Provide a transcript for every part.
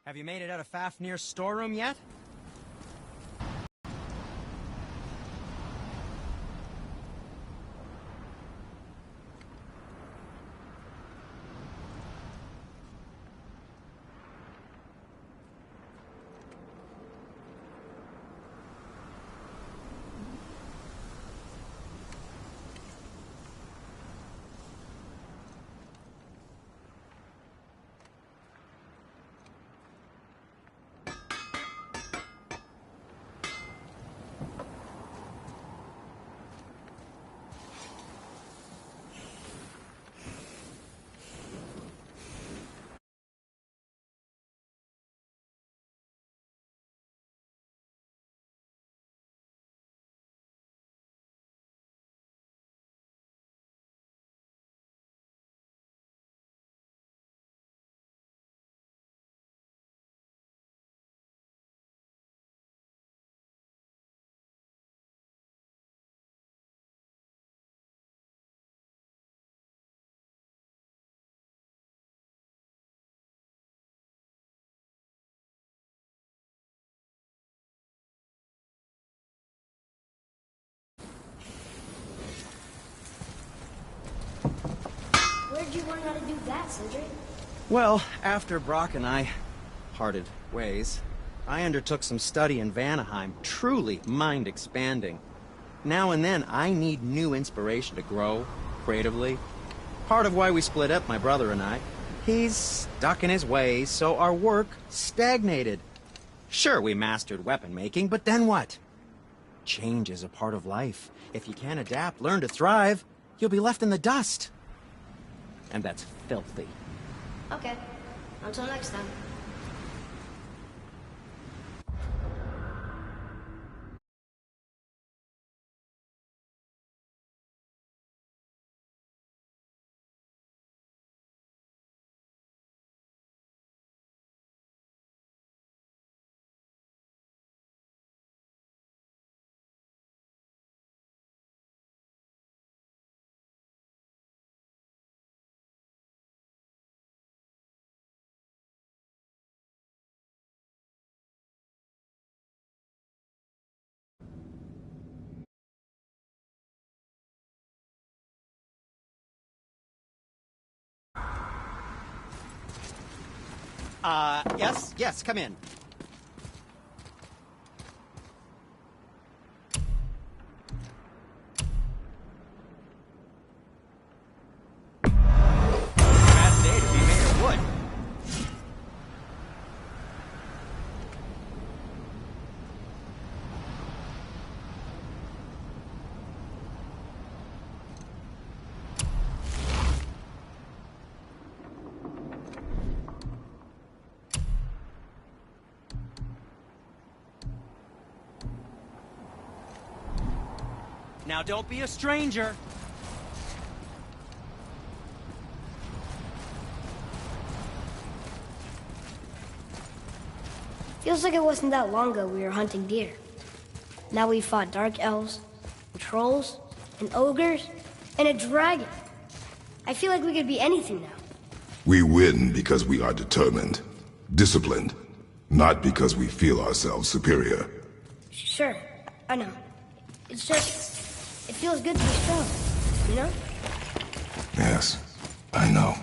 Have you made it out of Fafnir's storeroom yet? Where'd you learn how to do that, Sindri? Well, after Brock and I parted ways, I undertook some study in Vanaheim, truly mind-expanding. Now and then, I need new inspiration to grow creatively. Part of why we split up, my brother and I. He's stuck in his ways, so our work stagnated. Sure, we mastered weapon making, but then what? Change is a part of life. If you can't adapt, learn to thrive, you'll be left in the dust. And that's filthy. Okay. Until next time. Yes, come in. Bad day to be made of wood. Now don't be a stranger. Feels like it wasn't that long ago we were hunting deer. Now we fought dark elves, and trolls, and ogres, and a dragon. I feel like we could be anything now. We win because we are determined, disciplined, not because we feel ourselves superior. Sure, I know. It's just, it feels good to be strong, you know? Yes, I know.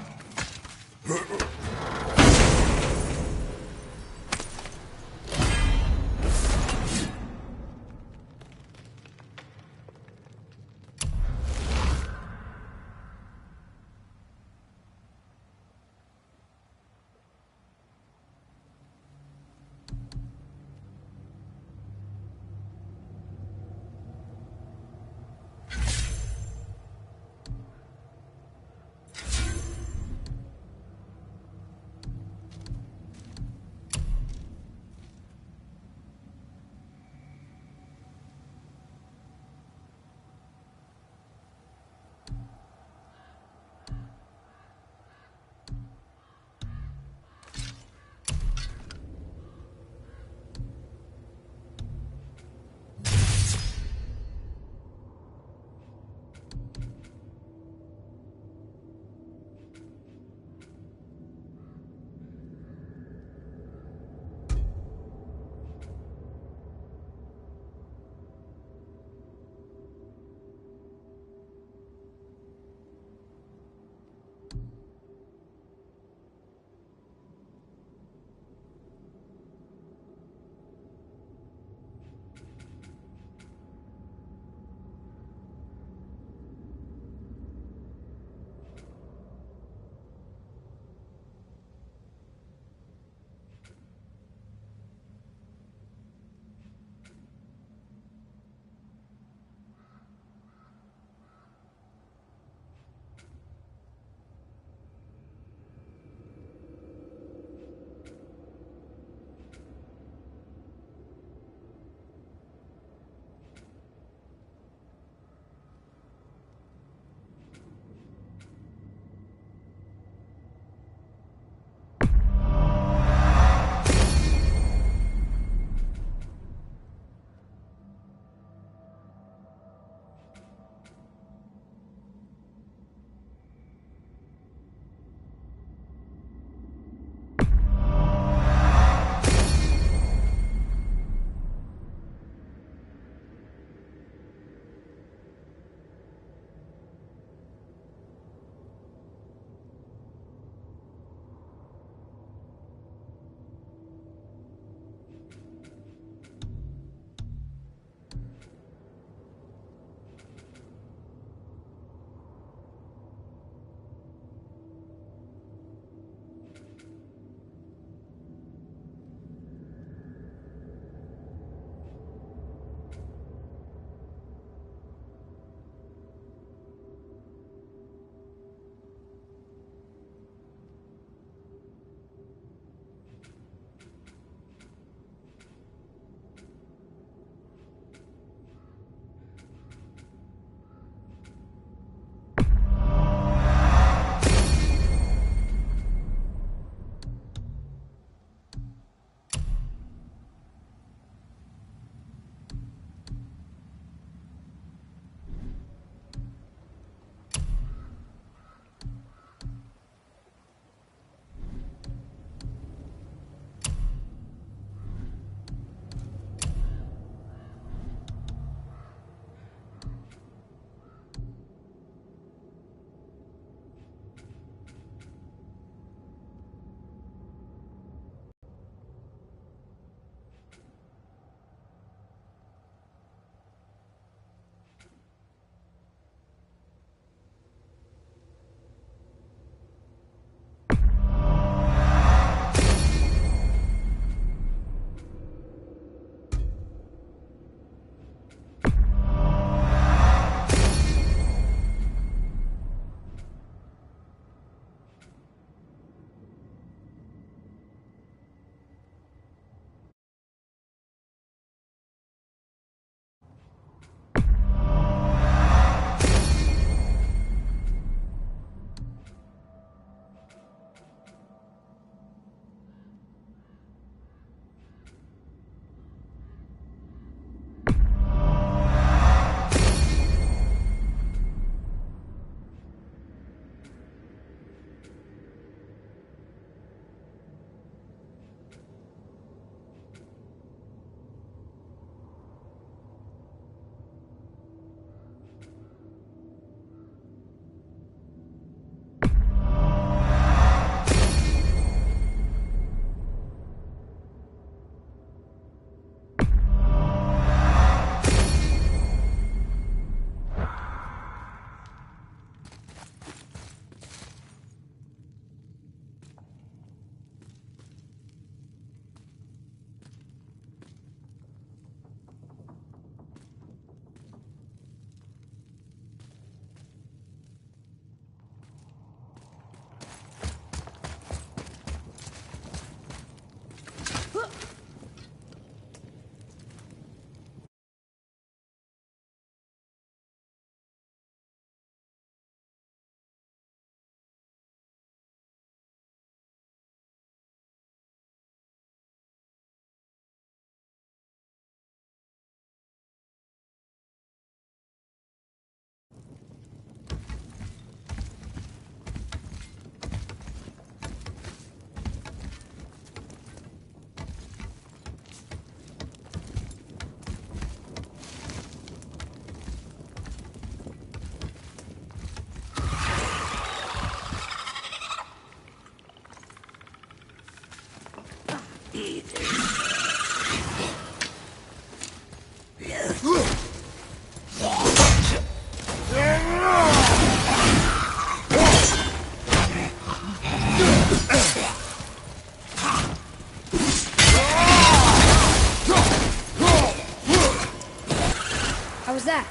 was that?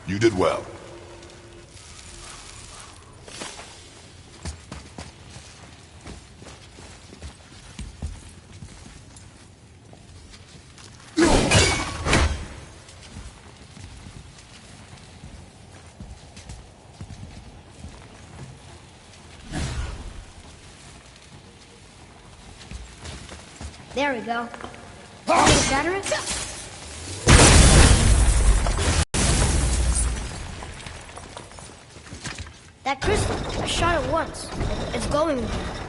You did well. There we go. Want me to shatter it? That crystal, I shot it once. It's glowing again.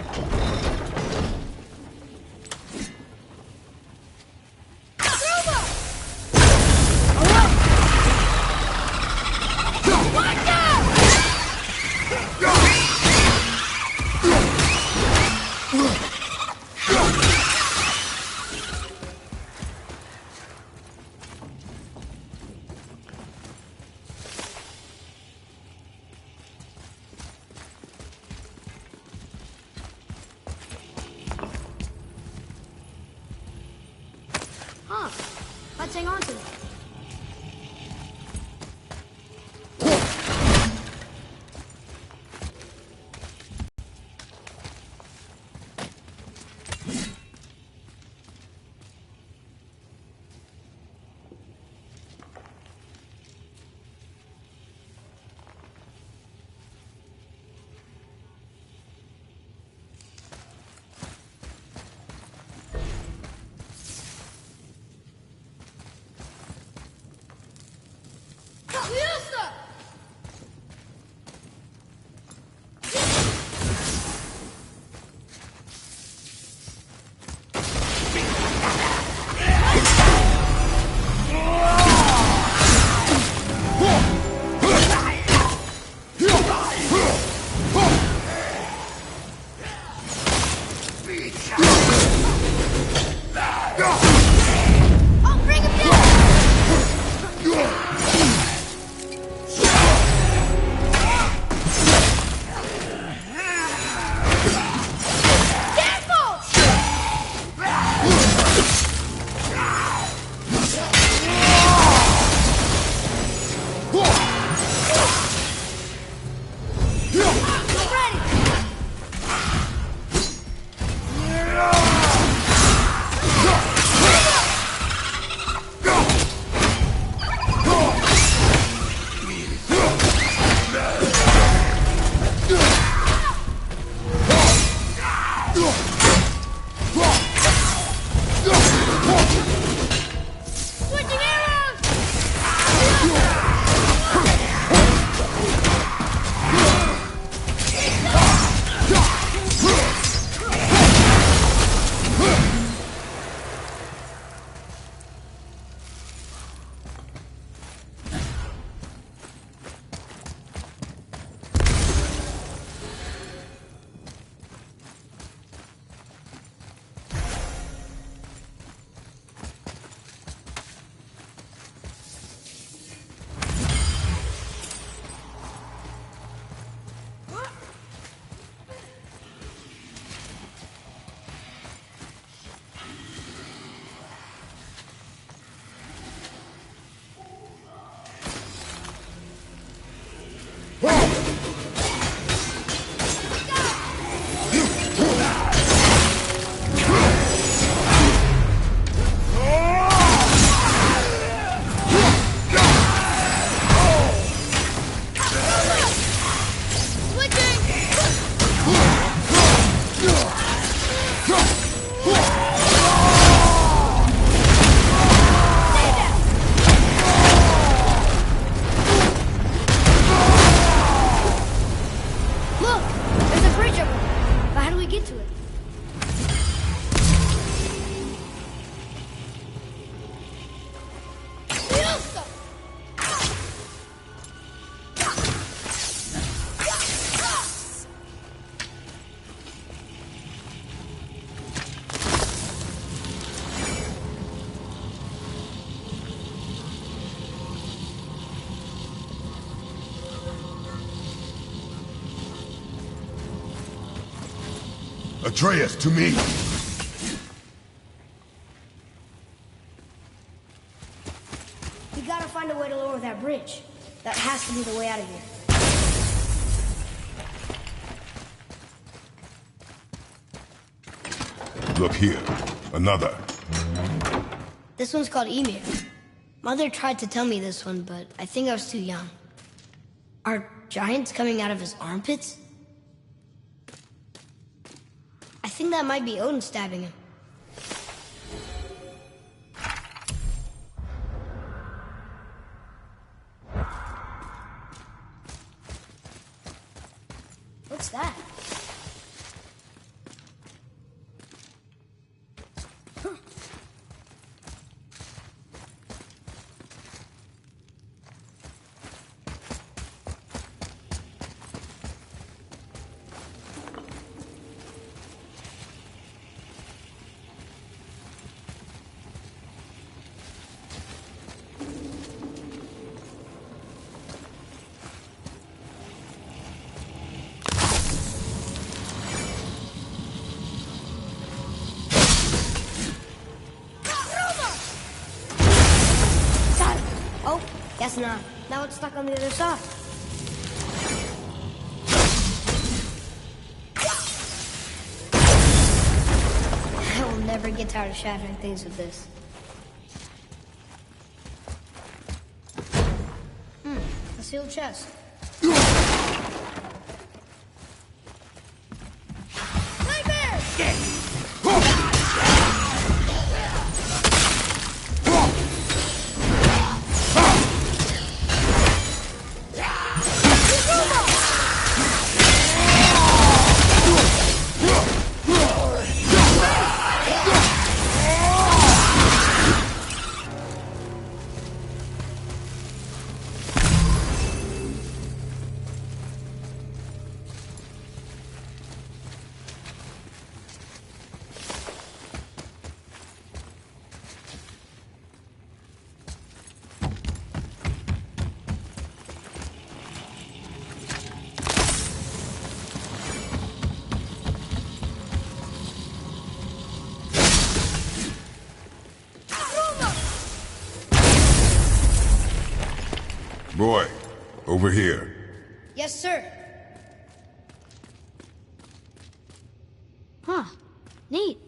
Huh. Let's hang on to it. Atreus, to me! We We gotta find a way to lower that bridge. That has to be the way out of here. Look here. Another. This one's called Ymir. Mother tried to tell me this one, but I think I was too young. Are giants coming out of his armpits? I think that might be Odin stabbing him. What's that? Guess not. Now it's stuck on the other side. I will never get tired of shattering things with this. A sealed chest. Nightmare! Boy, over here. Yes, sir. Huh. Neat.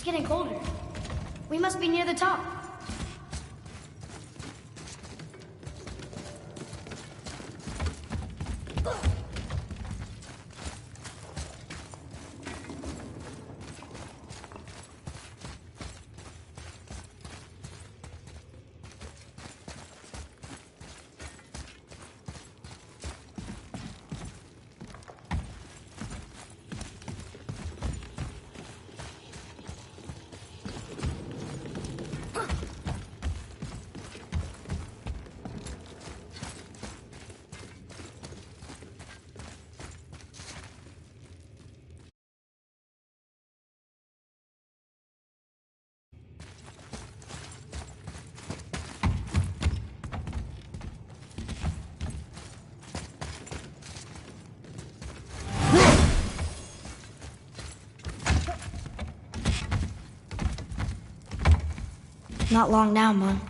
getting colder. We must be near the top. Not long now, Mom.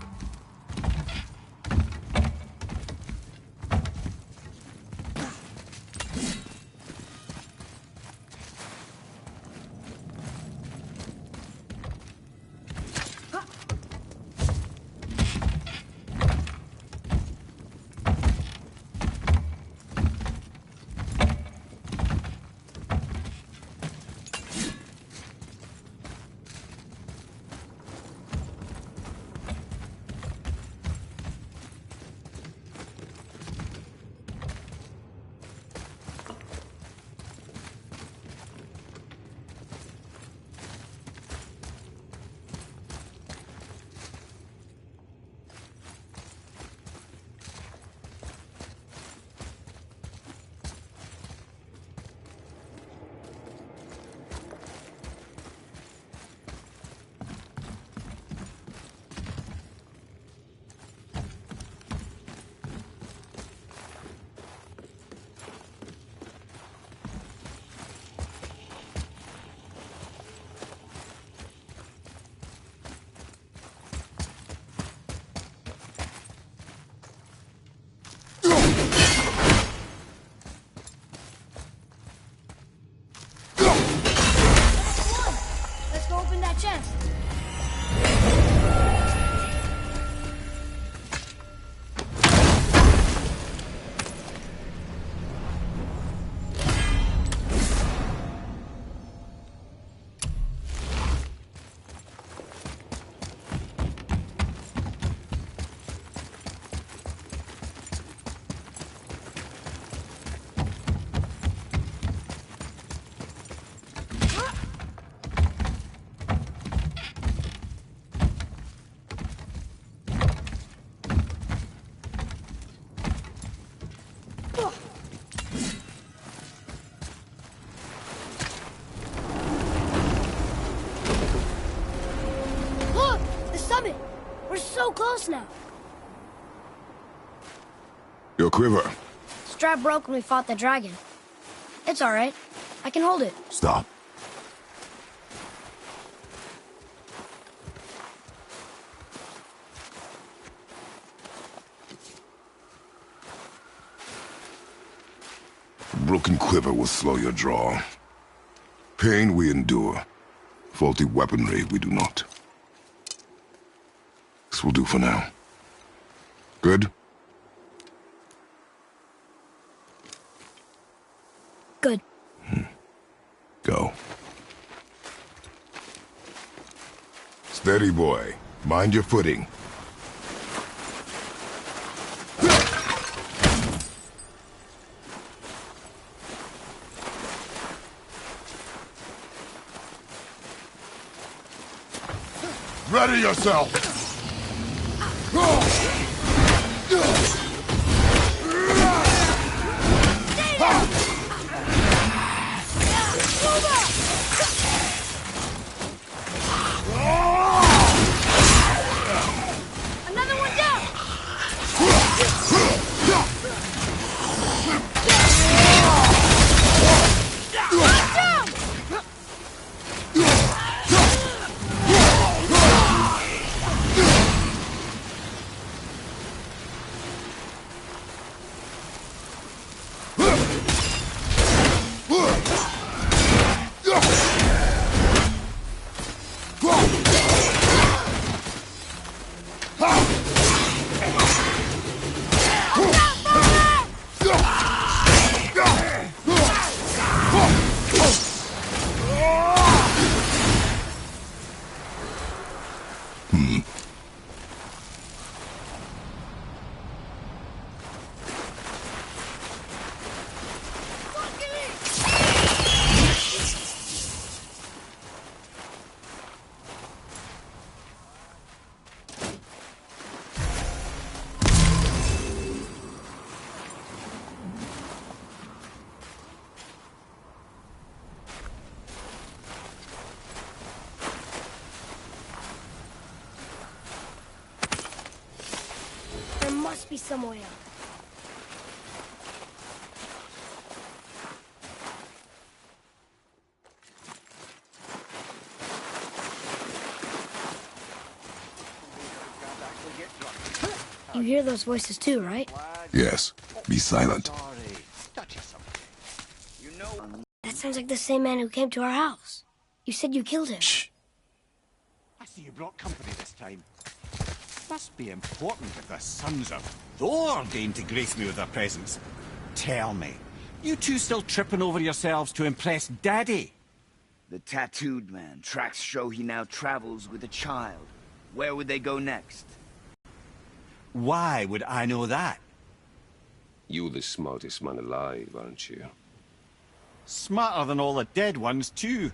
Let's go open that chest. Look! The summit! We're so close now. Your quiver. Strap broke when we fought the dragon. It's all right. I can hold it. Stop. A broken quiver will slow your draw. Pain we endure. Faulty weaponry we do not. This will do for now. Good? Good. Go. Steady, boy. Mind your footing. Ready yourself! Another one down! Down! must be some way out. You hear those voices too, right? Yes. Be silent. That sounds like the same man who came to our house. You said you killed him. Shh. I see you brought company this time. Must be important if the sons of Thor deign to grace me with their presence. Tell me, you two still tripping over yourselves to impress Daddy? The tattooed man. Tracks show he now travels with a child. Where would they go next? Why would I know that? You're the smartest man alive, aren't you? Smarter than all the dead ones, too.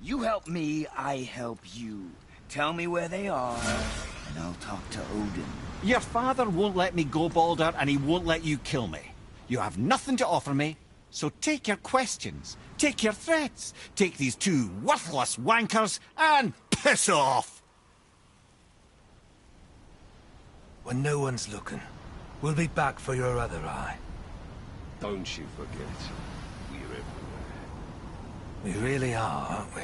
You help me, I help you. Tell me where they are, and I'll talk to Odin. Your father won't let me go, Baldur, and he won't let you kill me. You have nothing to offer me, so take your questions, take your threats, take these two worthless wankers, and piss off! When no one's looking, we'll be back for your other eye. Don't you forget, we're everywhere. We really are, aren't we?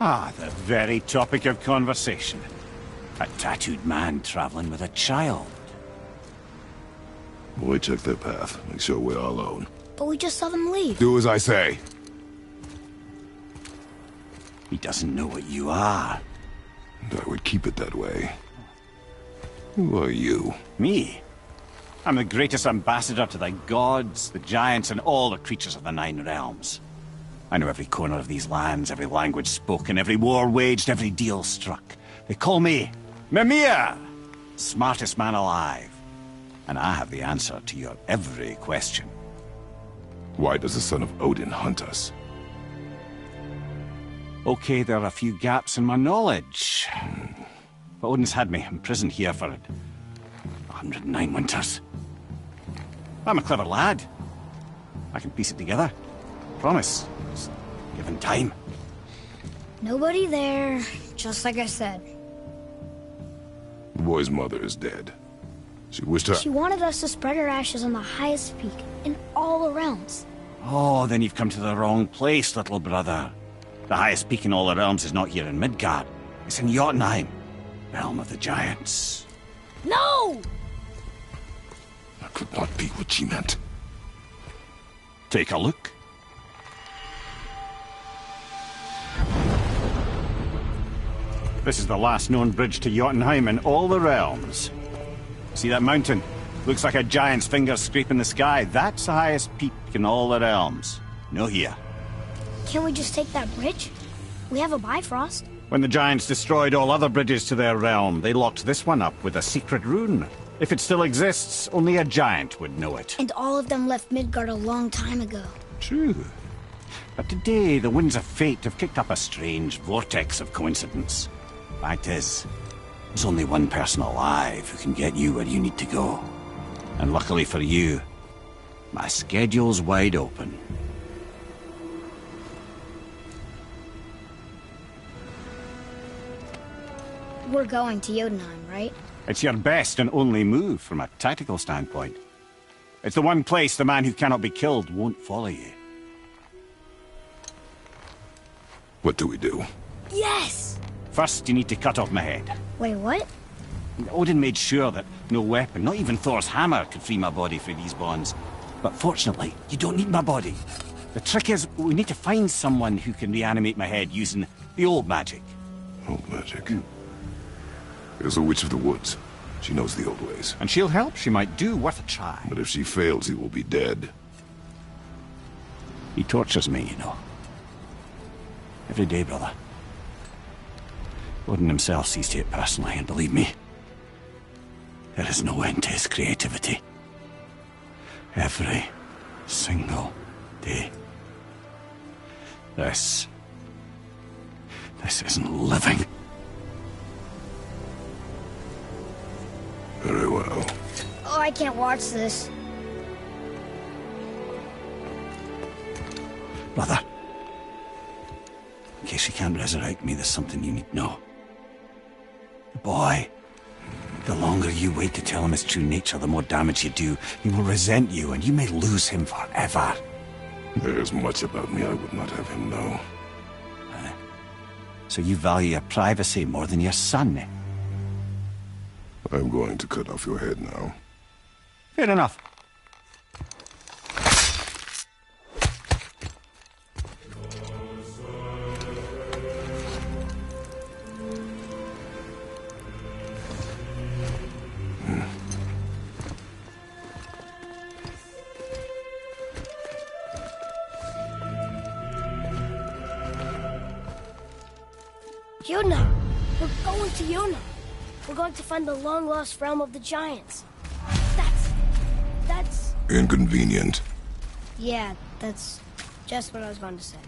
Ah, the very topic of conversation. A tattooed man traveling with a child. Boy, check their path. Make sure we're all alone. But we just saw them leave. Do as I say. He doesn't know what you are. And I would keep it that way. Who are you? Me? I'm the greatest ambassador to the gods, the giants, and all the creatures of the Nine Realms. I know every corner of these lands, every language spoken, every war waged, every deal struck. They call me Mimir, smartest man alive. And I have the answer to your every question. Why does the son of Odin hunt us? Okay, there are a few gaps in my knowledge. But Odin's had me imprisoned here for 109 winters. I'm a clever lad. I can piece it together. Promise. Just given time. Nobody there, just like I said. The boy's mother is dead. She wished her... She wanted us to spread her ashes on the highest peak in all the realms. Oh, then you've come to the wrong place, little brother. The highest peak in all the realms is not here in Midgard. It's in Jotunheim, realm of the giants. No! That could not be what she meant. Take a look. This is the last known bridge to Jotunheim in all the realms. See that mountain? Looks like a giant's finger scraping the sky. That's the highest peak in all the realms. No here. Can't we just take that bridge? We have a Bifrost. When the giants destroyed all other bridges to their realm, they locked this one up with a secret rune. If it still exists, only a giant would know it. And all of them left Midgard a long time ago. True. But today, the winds of fate have kicked up a strange vortex of coincidence. Fact is, there's only one person alive who can get you where you need to go. And luckily for you, my schedule's wide open. We're going to Jotunheim, right? It's your best and only move from a tactical standpoint. It's the one place the man who cannot be killed won't follow you. What do we do? Yes! First, you need to cut off my head. Wait, what? Odin made sure that no weapon, not even Thor's hammer, could free my body from these bonds. But fortunately, you don't need my body. The trick is, we need to find someone who can reanimate my head using the old magic. Old magic. There's a witch of the woods. She knows the old ways. And she'll help. She might do worth a try. But if she fails, he will be dead. He tortures me, you know. Every day, brother. Odin himself sees to it personally, and believe me, there is no end to his creativity. Every single day. This isn't living. Very well. Oh, I can't watch this. Brother, in case you can't resurrect me, there's something you need to know. The boy, the longer you wait to tell him his true nature, the more damage you do. He will resent you, and you may lose him forever. There's much about me I would not have him know. So you value your privacy more than your son, eh? I'm going to cut off your head now. Fair enough. Yuna! We're going to Yuna! We're going to find the long-lost realm of the giants. That's... Inconvenient. Yeah, that's just what I was going to say.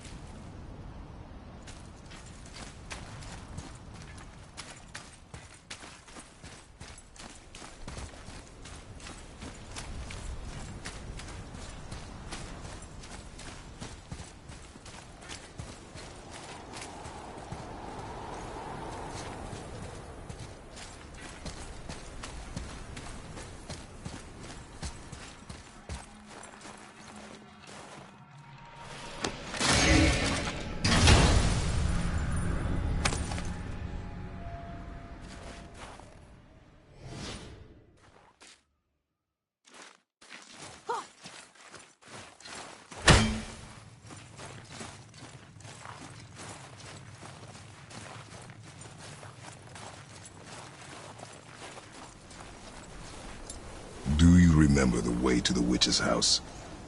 Do you remember the way to the witch's house?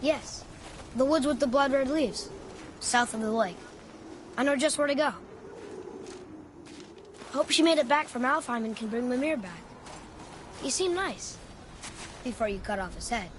Yes. The woods with the blood-red leaves. South of the lake. I know just where to go. Hope she made it back from Alfheim and can bring Mimir back. He seemed nice. Before you cut off his head.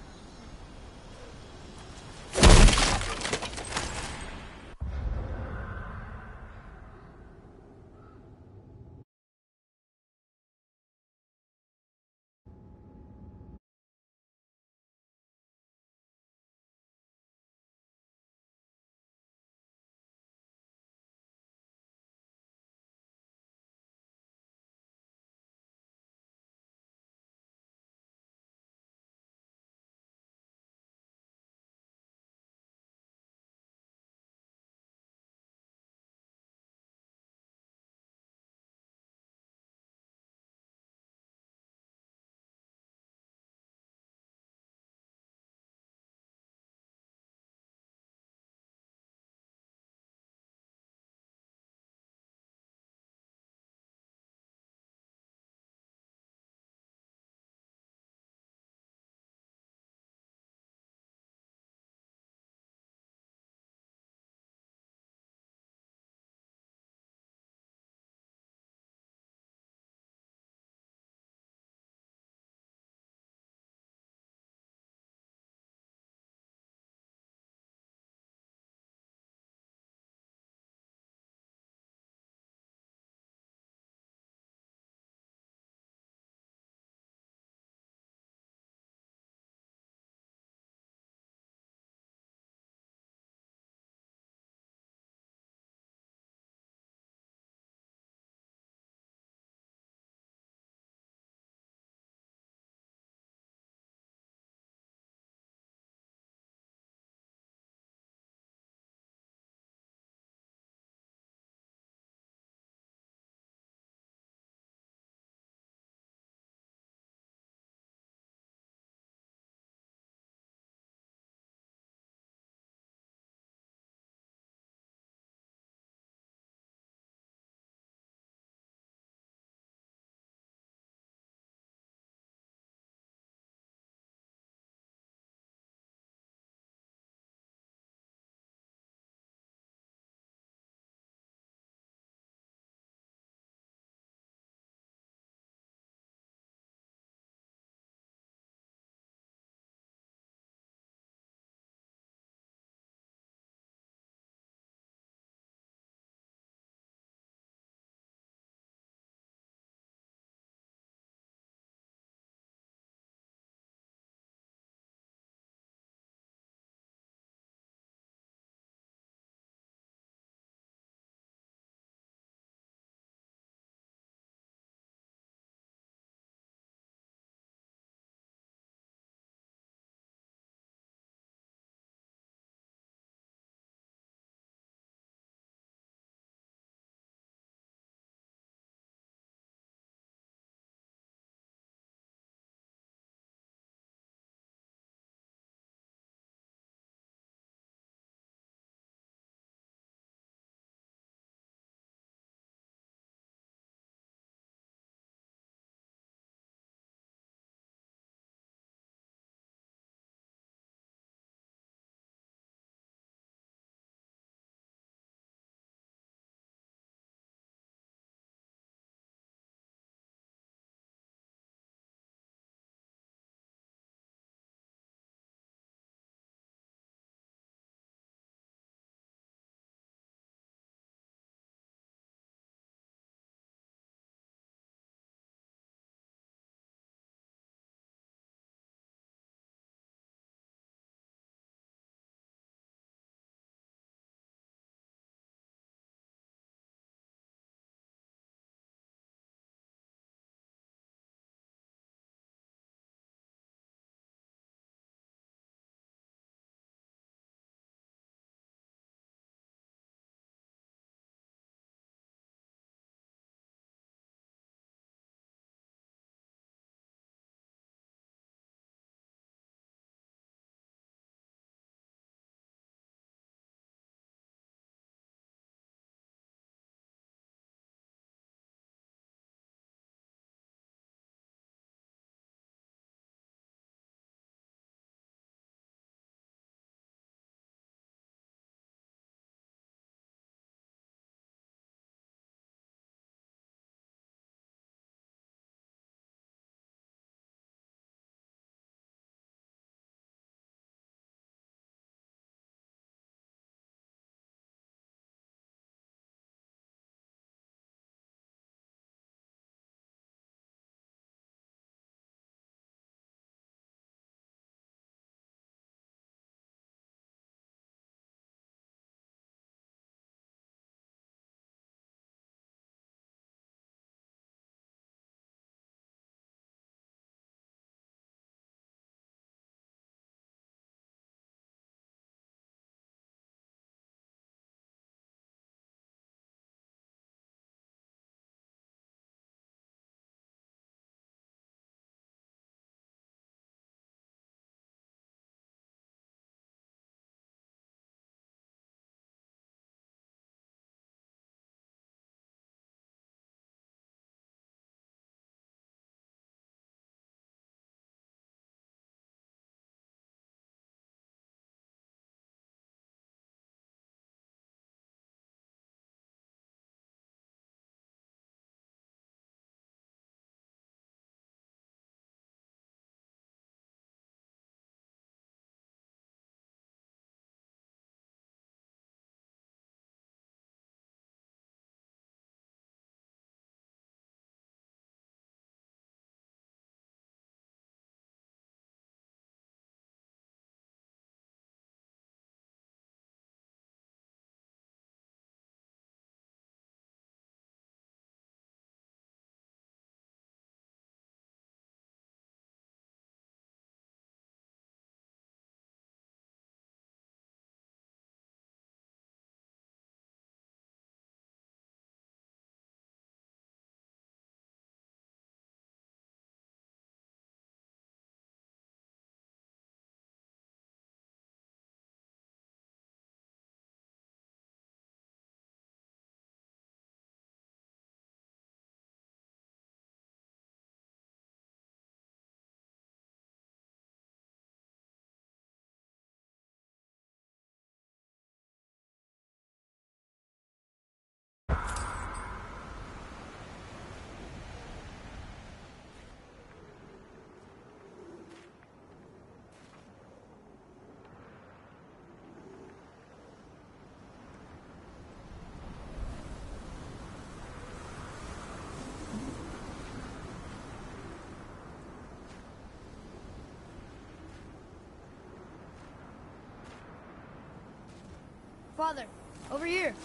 Father, over here.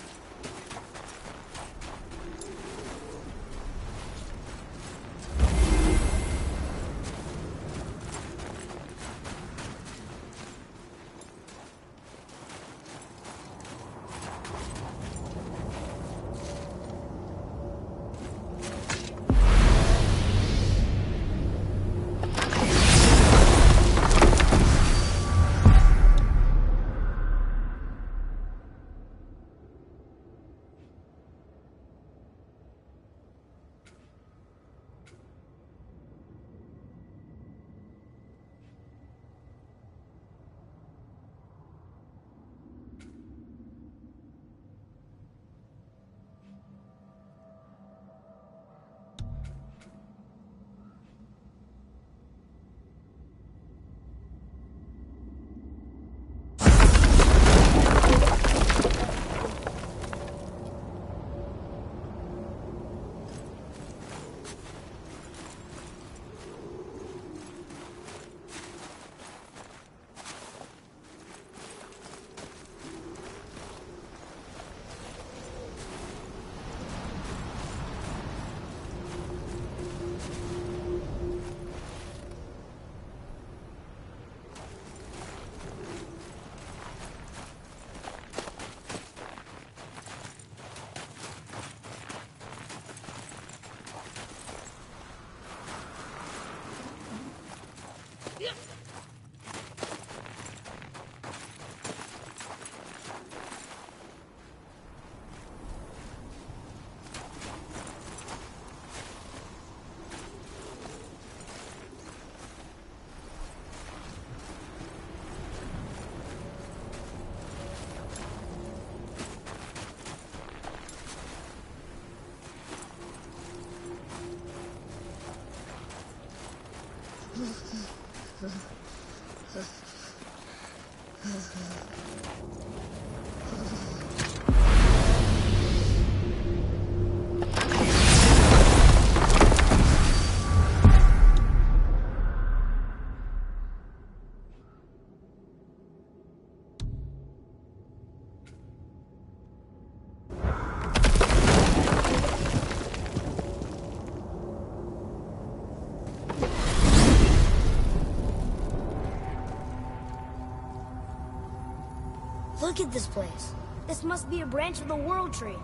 Look at this place. This must be a branch of the World Tree.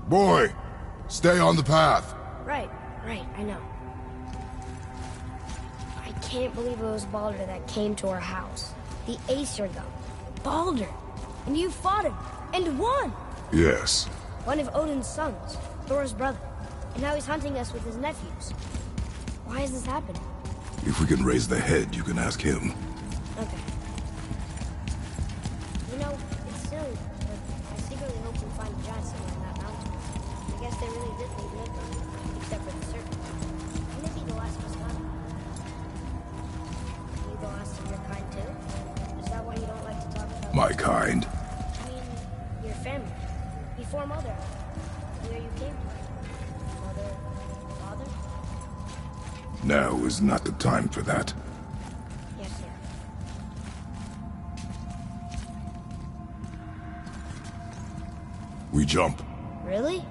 Boy, stay on the path. Right, I know. I can't believe it was Baldur that came to our house. The Aesir god. Baldur! And you fought him, and won! Yes. One of Odin's sons, Thor's brother. And now he's hunting us with his nephews. Why is this happening? If we can raise the head, you can ask him. Okay. You know, it's silly, but I secretly hope we find a giant somewhere in that mountain. I guess they really did leave Midgard, except for the serpent. And maybe the last was kind. Are you the last of your kind too? Is that why you don't like to talk about My kind. I mean, your family. Before Mother. Where you came from. Mother, father? Now is not the time for that. Yes, sir. We jump. Really?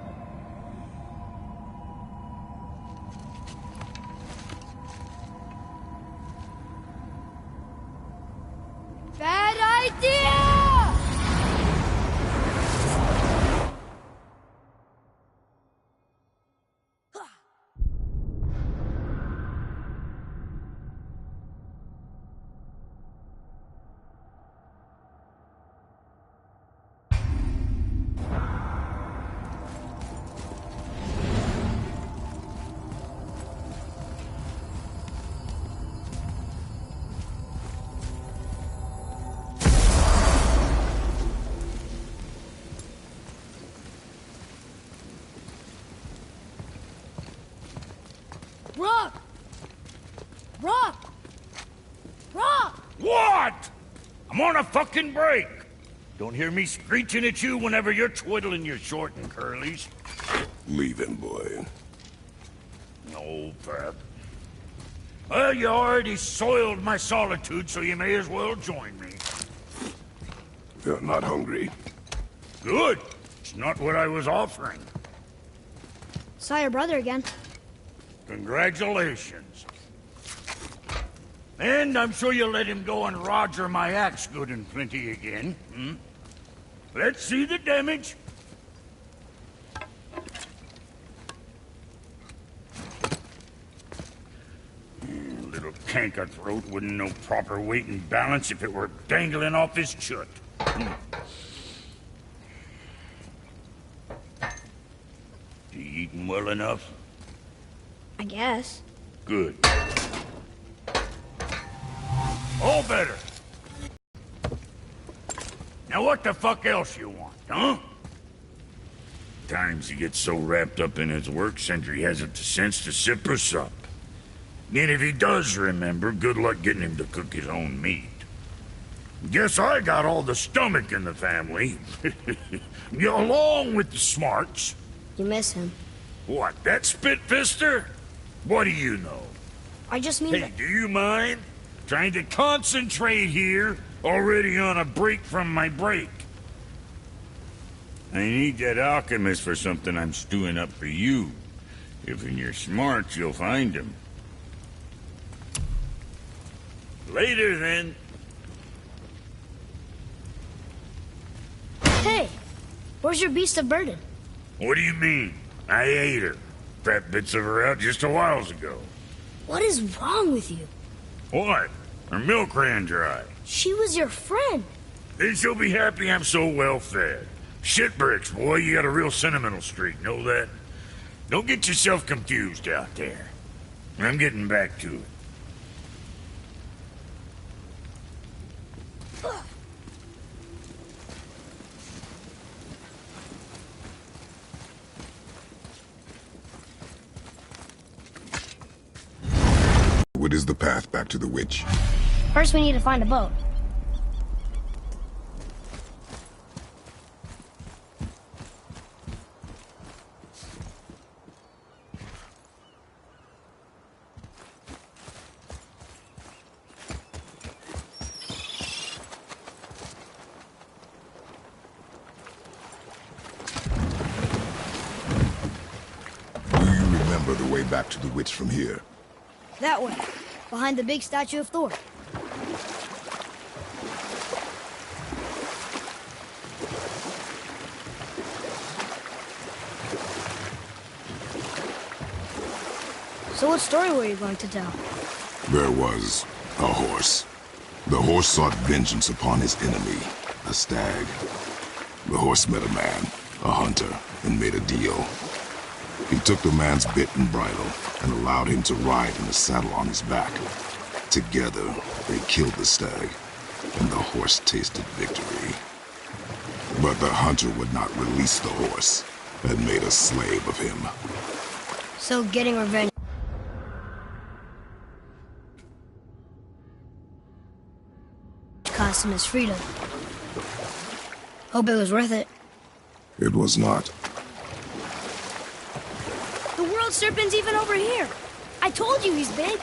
Bad idea! Rock! Rock! Rock! What? I'm on a fucking break. Don't hear me screeching at you whenever you're twiddling your short and curlies. Leave him, boy. No, Fab. Well, you already soiled my solitude, so you may as well join me. You're not hungry. Good. It's not what I was offering. Saw your brother again. Congratulations. And I'm sure you'll let him go and Roger my axe good and plenty again. Hmm? Let's see the damage. Little canker throat wouldn't know proper weight and balance if it were dangling off his chut. You eating well enough? I guess. Good. All better. Now what the fuck else you want, huh? Times he gets so wrapped up in his work, Sentry hasn't the sense to sip or sup. And if he does remember, good luck getting him to cook his own meat. Guess I got all the stomach in the family. Along with the smarts. You miss him. What, that spit-fister? What do you know? I just mean Hey, that... do you mind? Trying to concentrate here, already on a break from my break. I need that alchemist for something I'm stewing up for you. If in your smarts, you'll find him. Later, then. Hey! Where's your beast of burden? What do you mean? I ate her. Fat bits of her out just a while ago. What is wrong with you? What? Her milk ran dry. She was your friend. Then she'll be happy I'm so well fed. Shit bricks, boy, you got a real sentimental streak, know that? Don't get yourself confused out there. I'm getting back to it. What is the path back to the witch? First, we need to find a boat. Do you remember the way back to the witch from here? That way, behind the big statue of Thor. So what story were you going to tell? There was a horse. The horse sought vengeance upon his enemy, a stag. The horse met a man, a hunter, and made a deal. He took the man's bit and bridle and allowed him to ride in the saddle on his back. Together, they killed the stag, and the horse tasted victory. But the hunter would not release the horse and made a slave of him. So getting revenge cost him his freedom. Hope it was worth it. It was not. The world serpent's even over here. I told you he's big.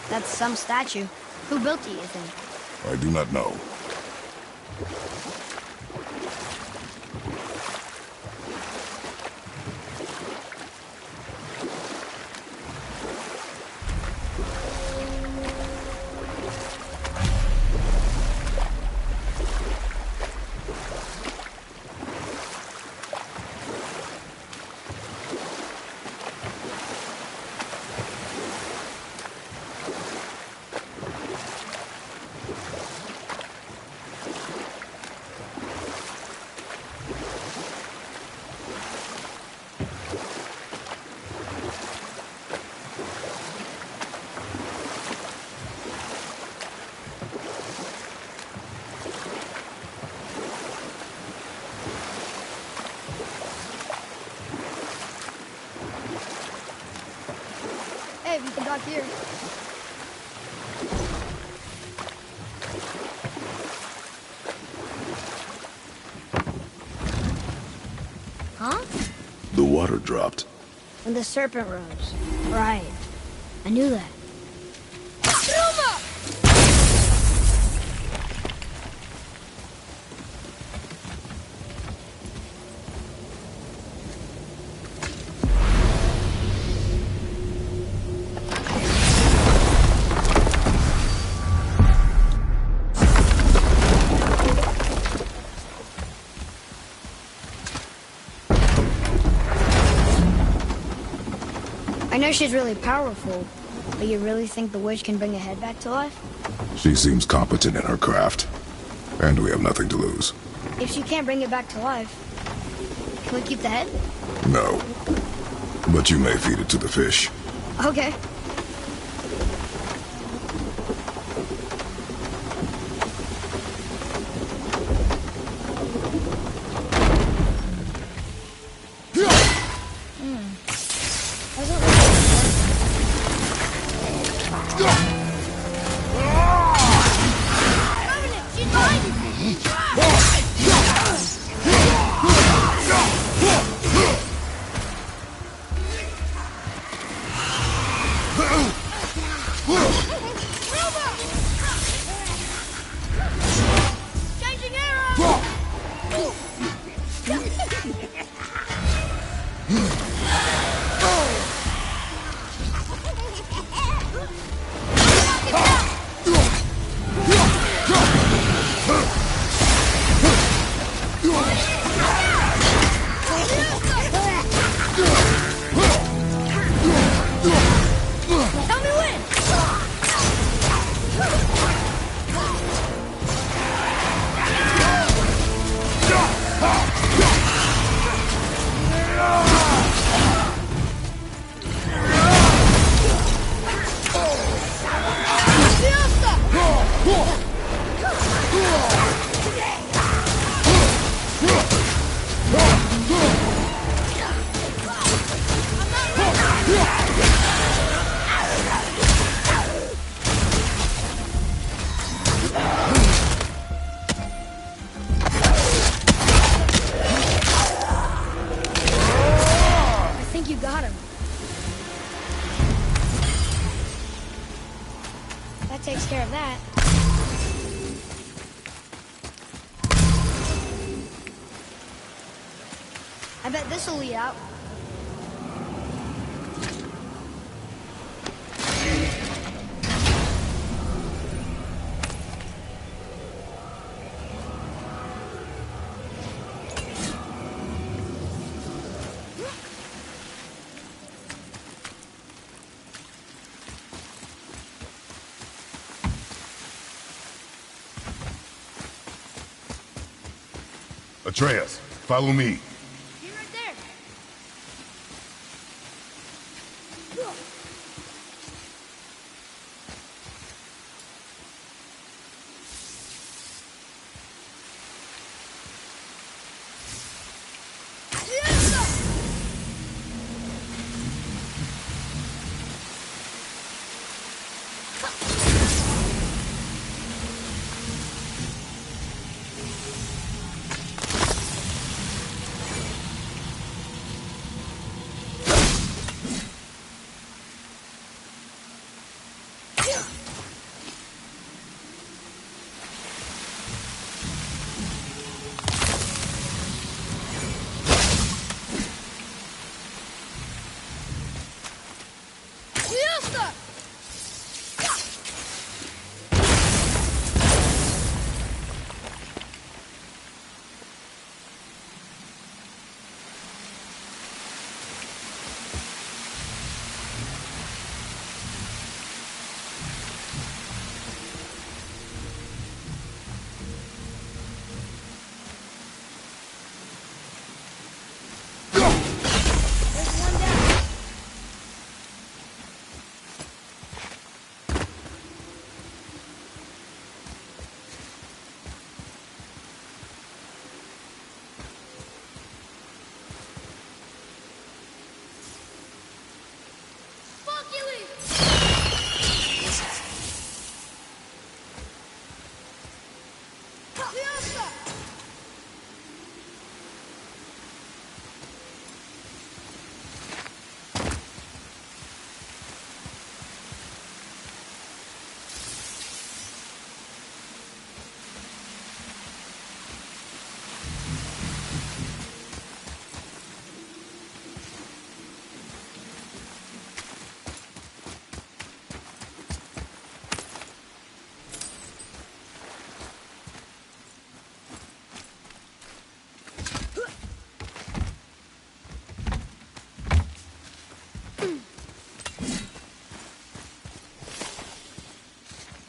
That's some statue. Who built it, you think? I do not know. not here. Huh? The water dropped. When the serpent rose. Right. I knew that. I know she's really powerful, but you really think the witch can bring a head back to life? She seems competent in her craft. And we have nothing to lose. If she can't bring it back to life, can we keep the head? No. But you may feed it to the fish. Okay. Takes care of that. I bet this'll lead out. Atreus, follow me. Be right there.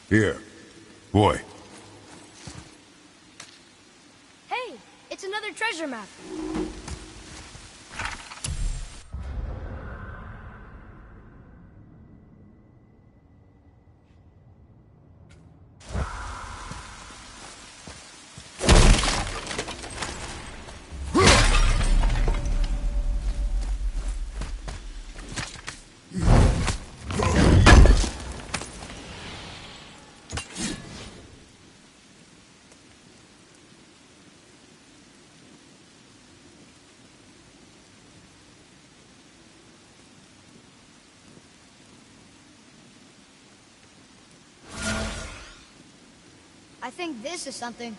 Here. Boy. Hey, it's another treasure map. I think this is something.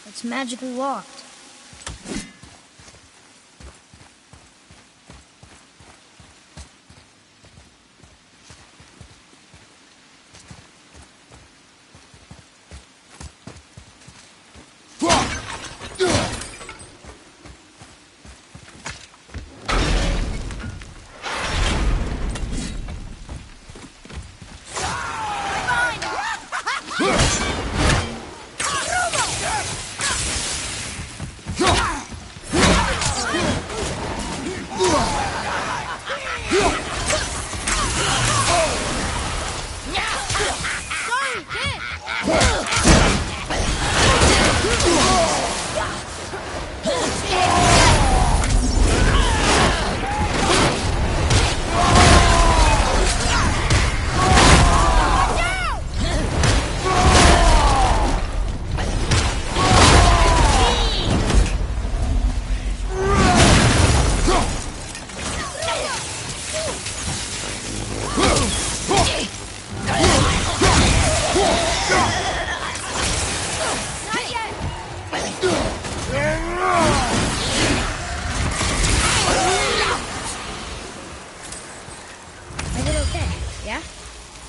It's magically locked.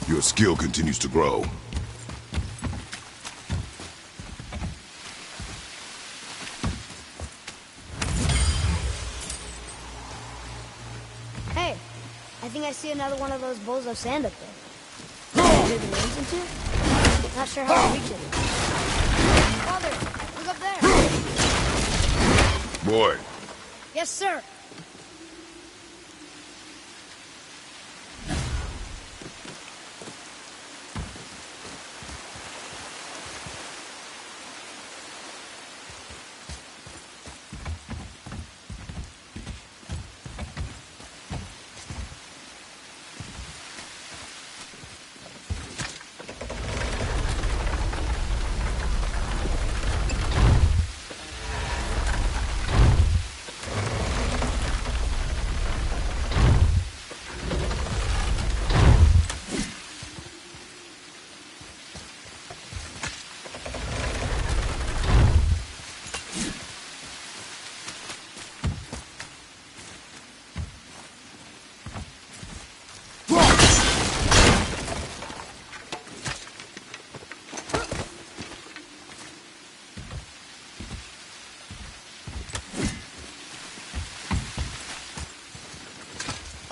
Your skill continues to grow. Hey, I think I see another one of those bowls of sand up there. Maybe the names into? Not sure how to reach it. Father, look up there. Boy. Yes, sir.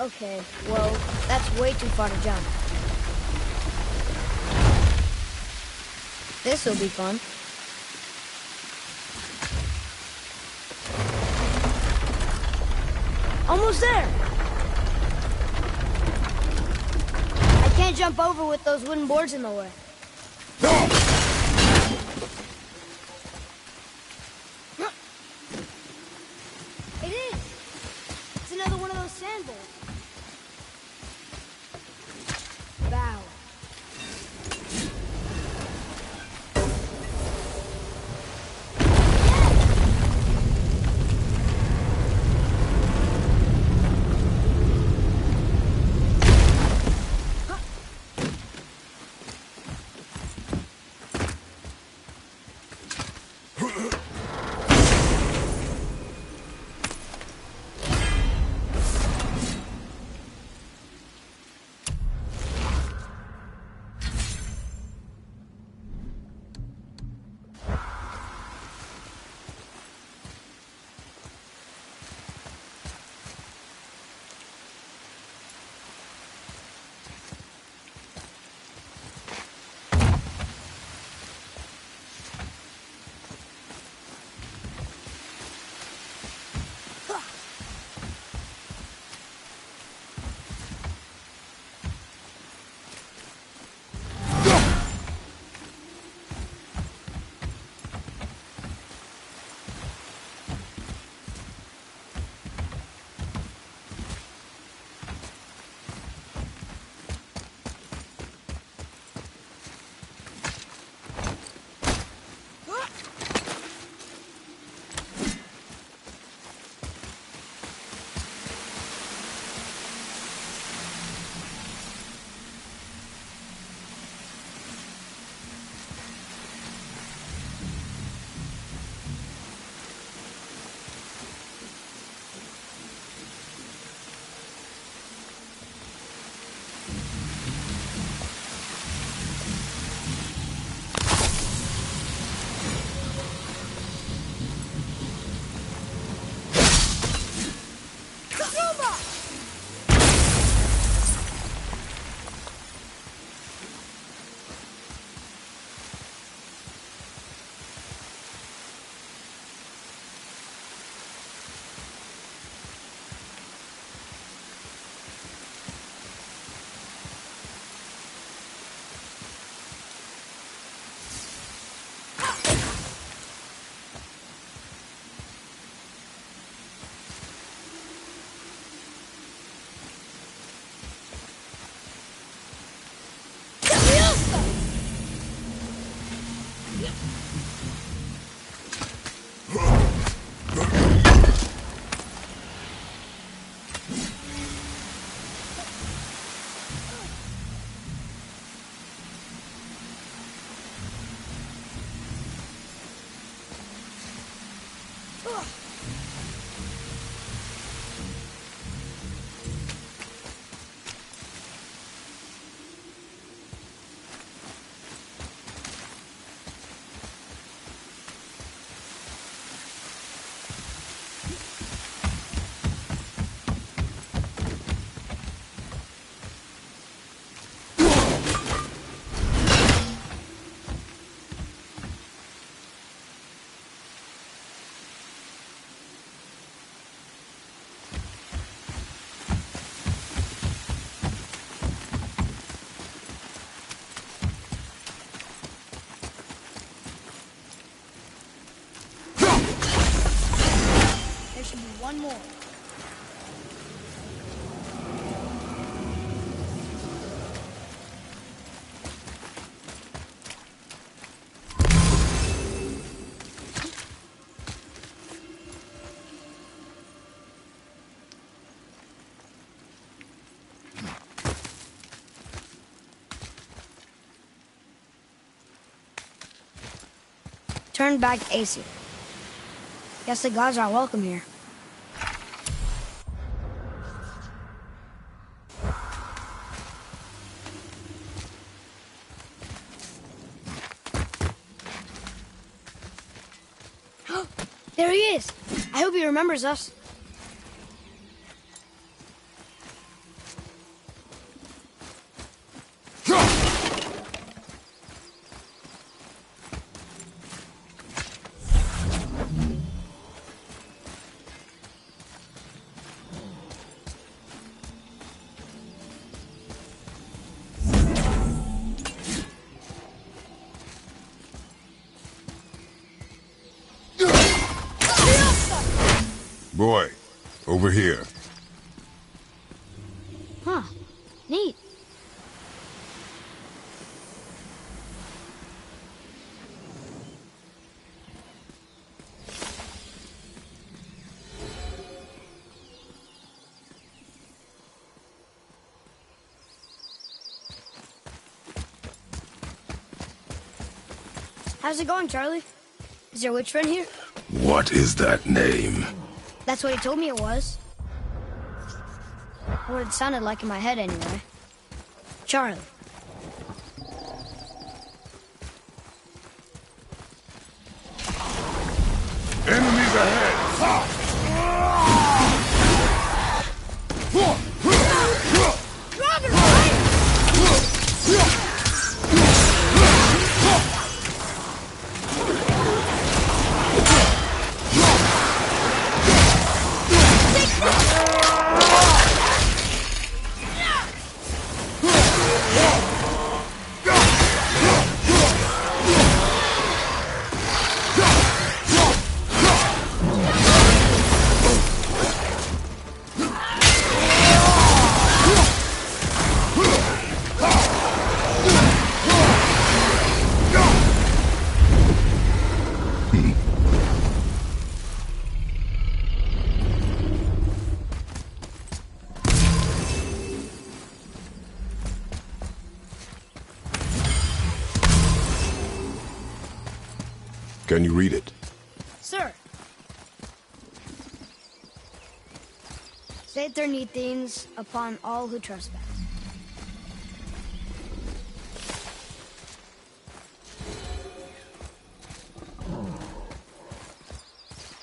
Okay, well, that's way too far to jump. This'll be fun. Almost there! I can't jump over with those wooden boards in the way. It is! It's another one of those sand bowls. Bow. There should be one more. Turn back to Aesir. Guess the gods are welcome here. There he is! I hope he remembers us. Boy, over here. Huh. Neat. How's it going, Charlie? Is your witch friend here? What is that name? That's what he told me it was. Or what it sounded like in my head, anyway. Charlie. Enemies ahead! Can you read it? Sir. Satyr Nethines upon all who trespass.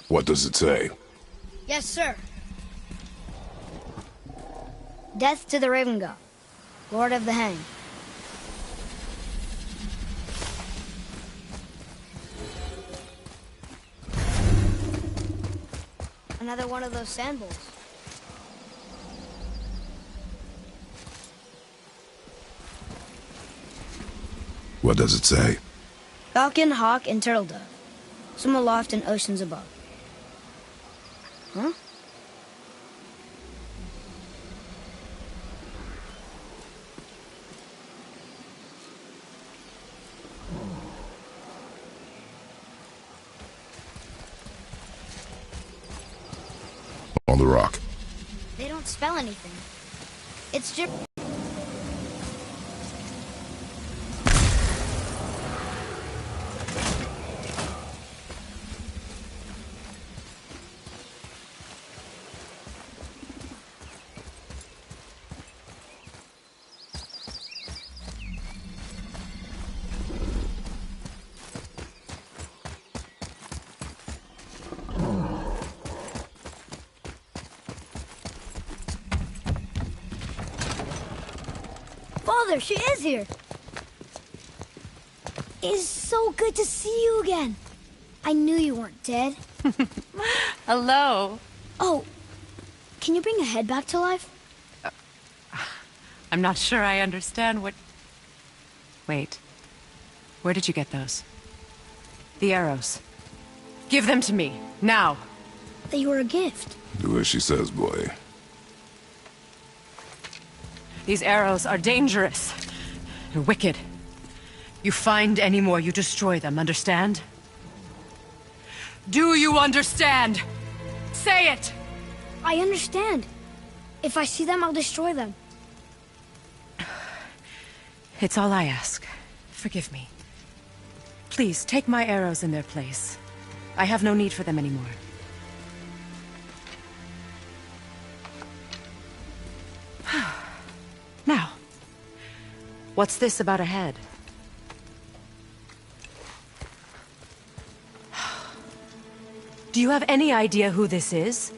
What does it say? Yes, sir. Death to the Raven God, Lord of the Hang. Another one of those sand bowls. What does it say? Falcon, hawk, and turtle dove. Swim aloft in oceans above. Huh? the rock. They don't spell anything. It's just... Father, she is here. It's so good to see you again. I knew you weren't dead. Hello. Oh, can you bring a head back to life? I'm not sure I understand what... Wait. Where did you get those? The arrows. Give them to me, now. They were a gift. Do as she says, boy. These arrows are dangerous. They're wicked. You find any more, you destroy them, understand? Do you understand? Say it! I understand. If I see them, I'll destroy them. It's all I ask. Forgive me. Please, take my arrows in their place. I have no need for them anymore. Now, what's this about a head? Do you have any idea who this is?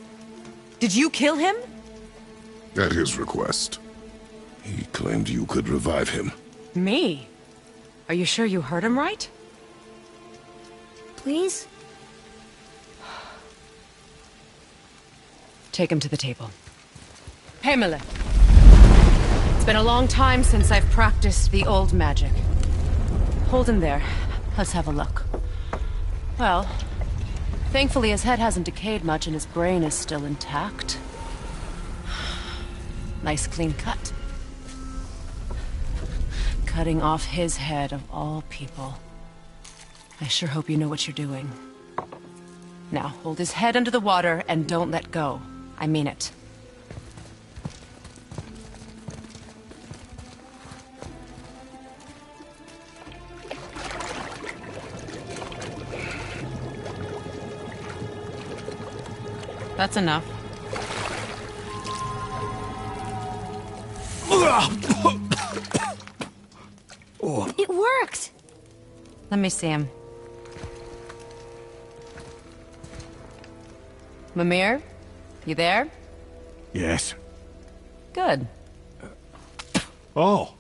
Did you kill him? At his request. He claimed you could revive him. Me? Are you sure you heard him right? Please? Take him to the table. Pamela. It's been a long time since I've practiced the old magic. Hold him there. Let's have a look. Well, thankfully his head hasn't decayed much and his brain is still intact. Nice clean cut. Cutting off his head of all people. I sure hope you know what you're doing. Now, hold his head under the water and don't let go. I mean it. That's enough. It worked! Let me see him. Mimir? You there? Yes. Good. Oh.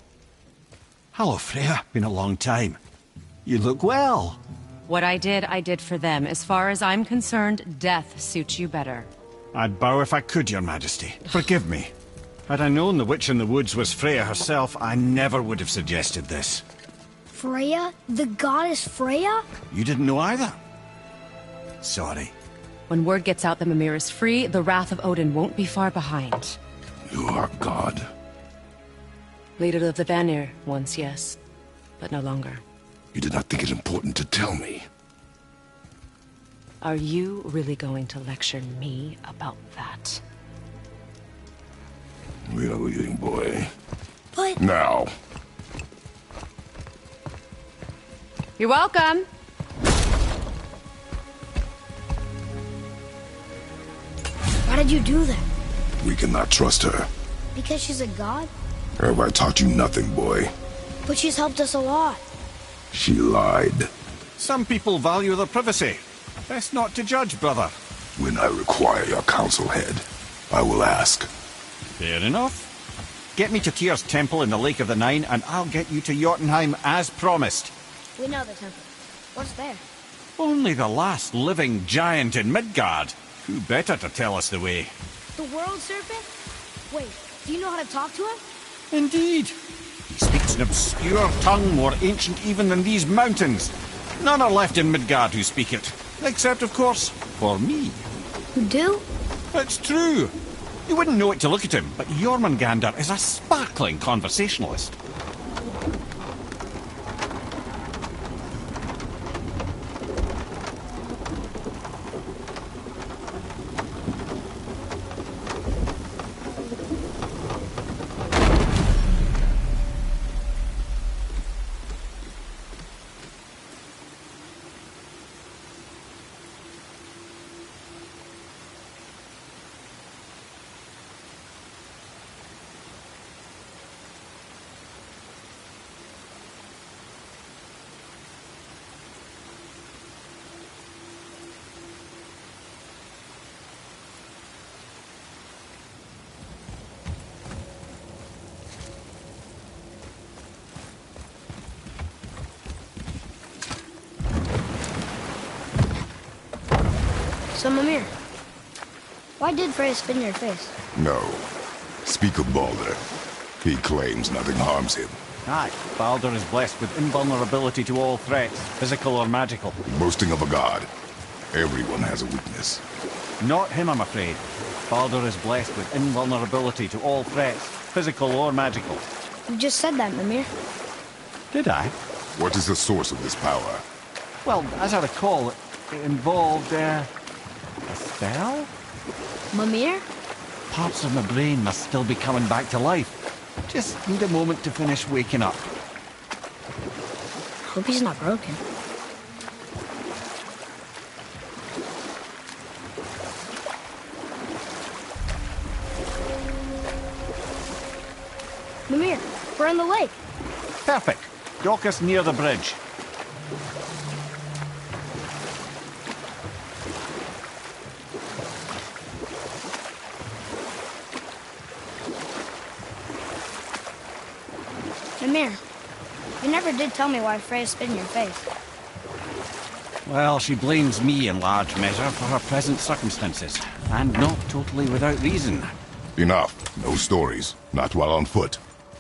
Hello, Freya. Been a long time. You look well. What I did for them. As far as I'm concerned, death suits you better. I'd bow if I could, Your Majesty. Forgive me. Had I known the witch in the woods was Freya herself, I never would have suggested this. Freya? The goddess Freya? You didn't know either? Sorry. When word gets out that Mimir is free, the wrath of Odin won't be far behind. You are God. Leader of the Vanir, once yes, but no longer. You did not think it important to tell me. Are you really going to lecture me about that? We are leaving, boy. But... Now. You're welcome. Why did you do that? We cannot trust her. Because she's a god? Have I taught you nothing, boy? But she's helped us a lot. She lied. Some people value their privacy. Best not to judge, brother. When I require your council head, I will ask. Fair enough. Get me to Tyr's temple in the Lake of the Nine, and I'll get you to Jotunheim as promised. We know the temple. What's there? Only the last living giant in Midgard. Who better to tell us the way? The world serpent? Wait, do you know how to talk to him? Indeed. He speaks an obscure tongue more ancient even than these mountains. None are left in Midgard who speak it. Except, of course, for me. You do? It's true. You wouldn't know it to look at him, but Jormungandr is a sparkling conversationalist. So, Mimir, why did Freya spit in your face? No. Speak of Baldur. He claims nothing harms him. Aye, Baldur is blessed with invulnerability to all threats, physical or magical. Boasting of a god. Everyone has a weakness. Not him, I'm afraid. Baldur is blessed with invulnerability to all threats, physical or magical. You just said that, Mimir. Did I? What is the source of this power? Well, as I recall, it involved, a spell? Mimir? Parts of my brain must still be coming back to life. Just need a moment to finish waking up. Hope he's not broken. Mimir, we're on the lake. Perfect. Dock us near the bridge. Mimir, you never did tell me why Freya spit in your face. Well, she blames me in large measure for her present circumstances, and not totally without reason. Enough. No stories. Not while on foot.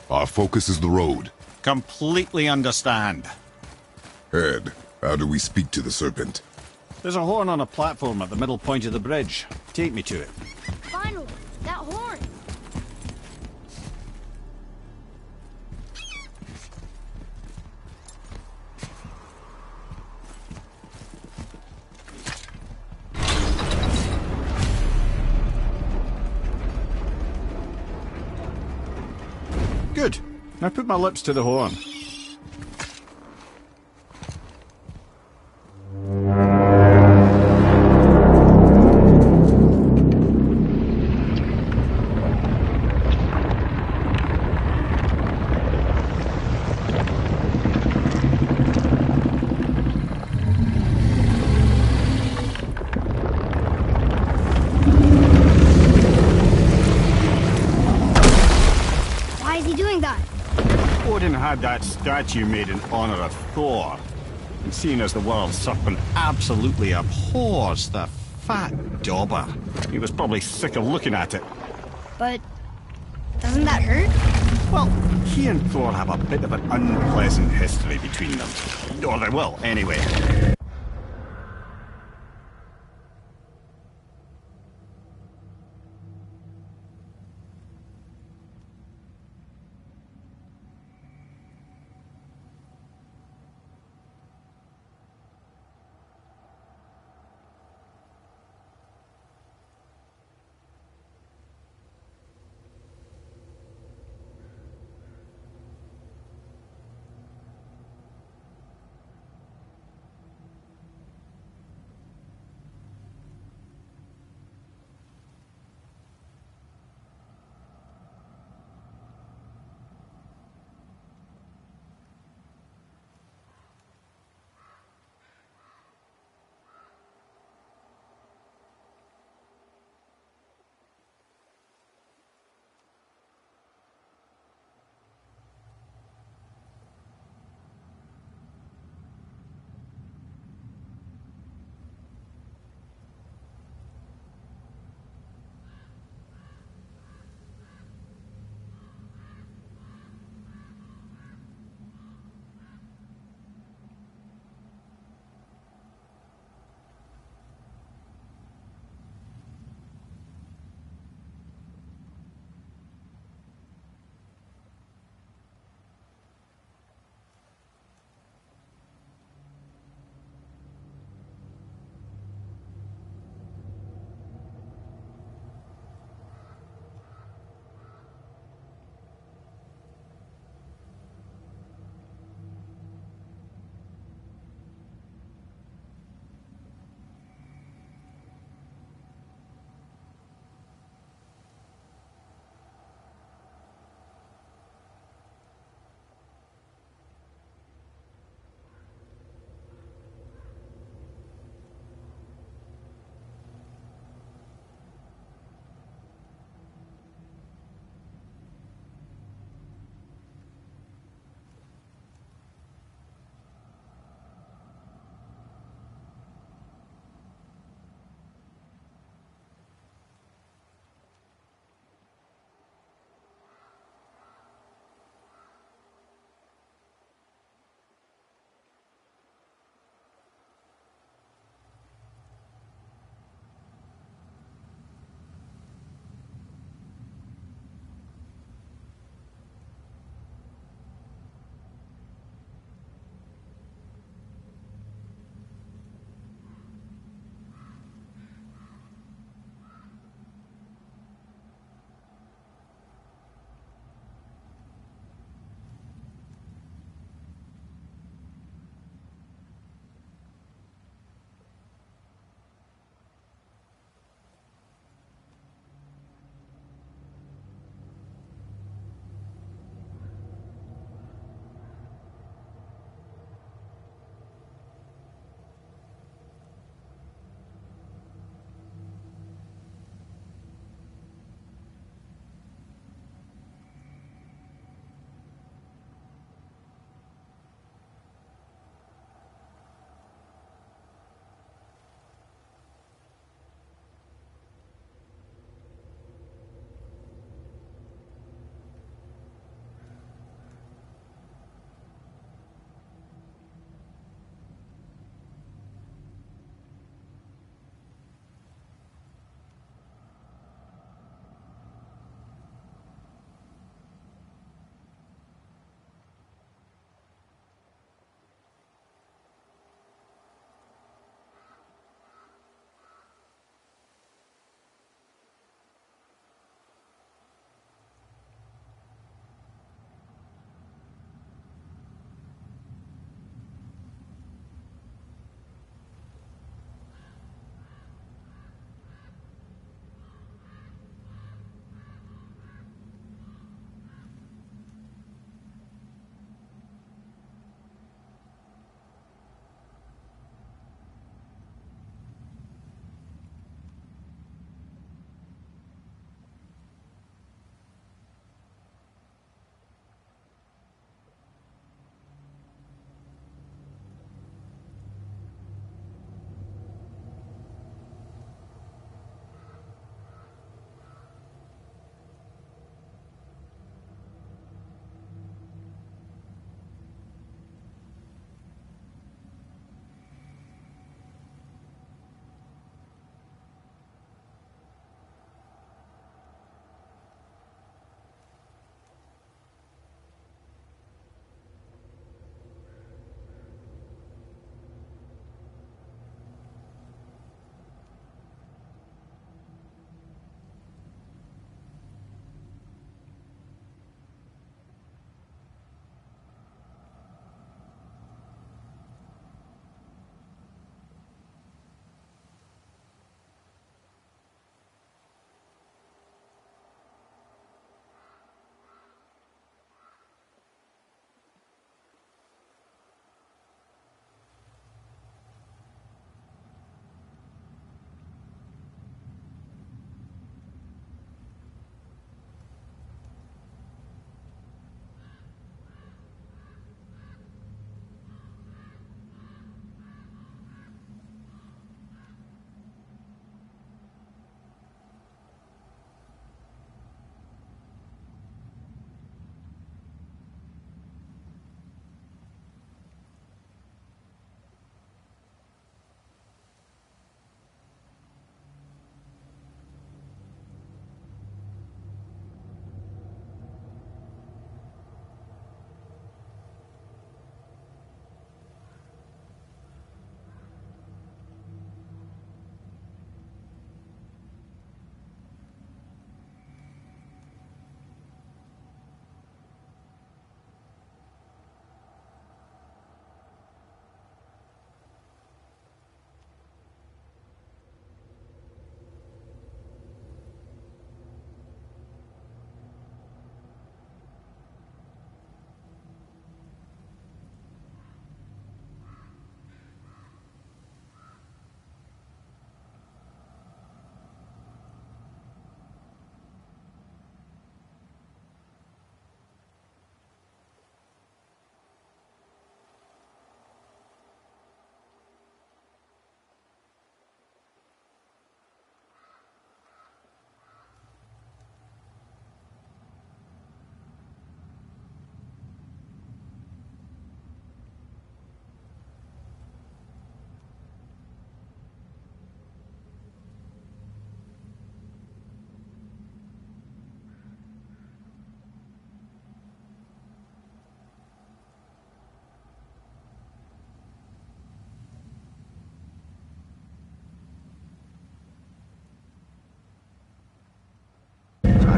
Our focus is the road. Completely understand. Head, how do we speak to the serpent? There's a horn on a platform at the middle point of the bridge. Take me to it. Finally, that horn. Good. Now put my lips to the horn. Why is he doing that? Odin had that statue made in honor of Thor. And seeing as the world serpent absolutely abhors the fat dauber, he was probably sick of looking at it. But doesn't that hurt? Well, he and Thor have a bit of an unpleasant history between them. Or they will, anyway.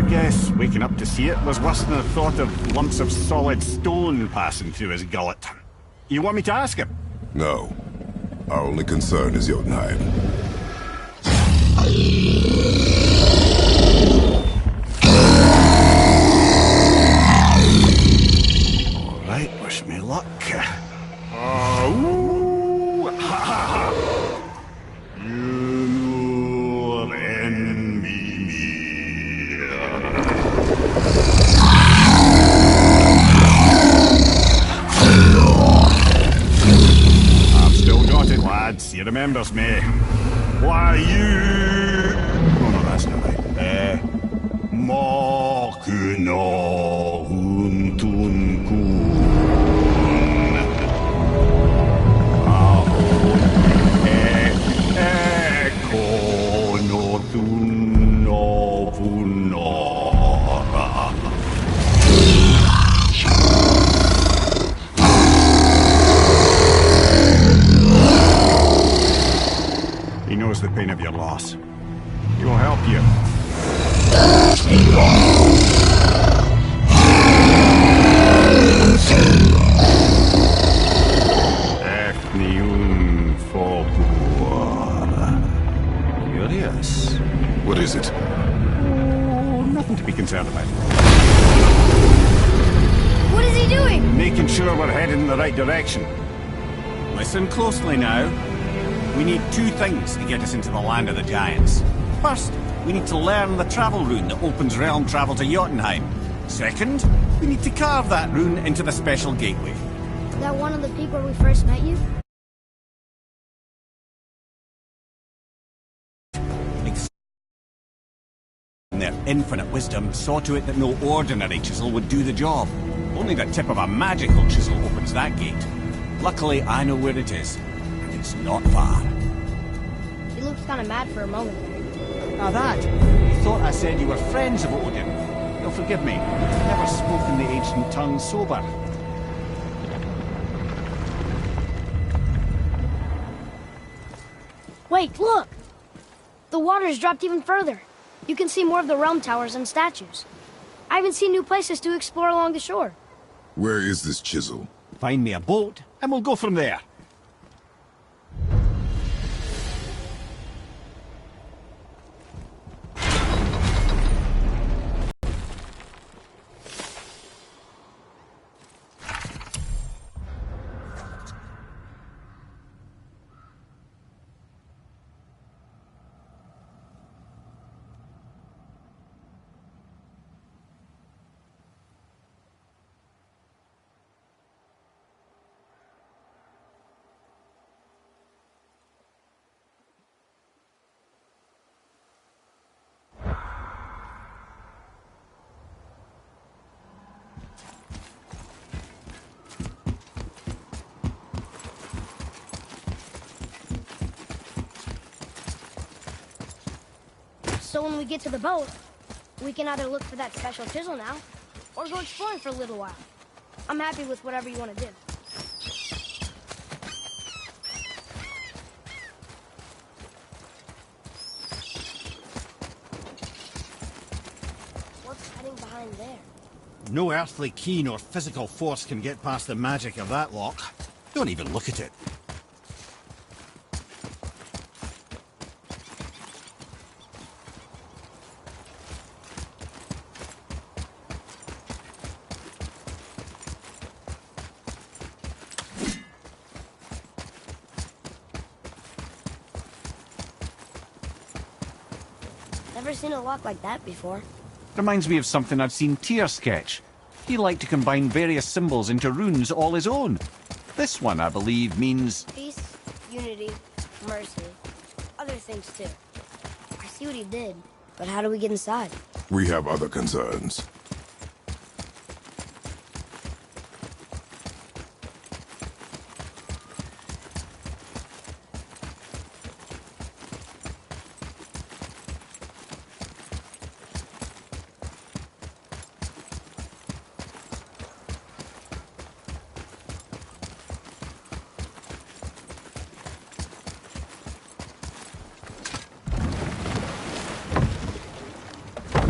guess waking up to see it was worse than the thought of lumps of solid stone passing through his gullet. You want me to ask him? No. Our only concern is Jotunheim. All right, wish me luck. Ooh, ha, ha, ha. You'll envy me. I've still got it, lads. He remembers me. Why, you... Oh, no, that's not right. Makuna Huntunkun. He knows the pain of your loss. He will help you. Curious. What is it? Oh, nothing to be concerned about. What is he doing? Making sure we're heading in the right direction. Listen closely now. We need two things to get us into the land of the giants. First, we need to learn the travel rune that opens realm travel to Jotunheim. Second, we need to carve that rune into the special gateway. Is that one of the peak where we first met you? And their infinite wisdom saw to it that no ordinary chisel would do the job. Only the tip of a magical chisel opens that gate. Luckily, I know where it is. It's not far. He looks kind of mad for a moment there. Now that, you thought I said you were friends of Odin. You'll forgive me. I've never spoken the ancient tongue sober. Wait, look! The water's dropped even further. You can see more of the realm towers and statues. I even see new places to explore along the shore. Where is this chisel? Find me a boat, and we'll go from there. So when we get to the boat, we can either look for that special chisel now, or go exploring for a little while. I'm happy with whatever you want to do. What's hiding behind there? No earthly key nor physical force can get past the magic of that lock. Don't even look at it. Never seen a lock like that before. Reminds me of something I've seen Tyr sketch. He liked to combine various symbols into runes all his own. This one, I believe, means... Peace, unity, mercy, other things too. I see what he did, but how do we get inside? We have other concerns.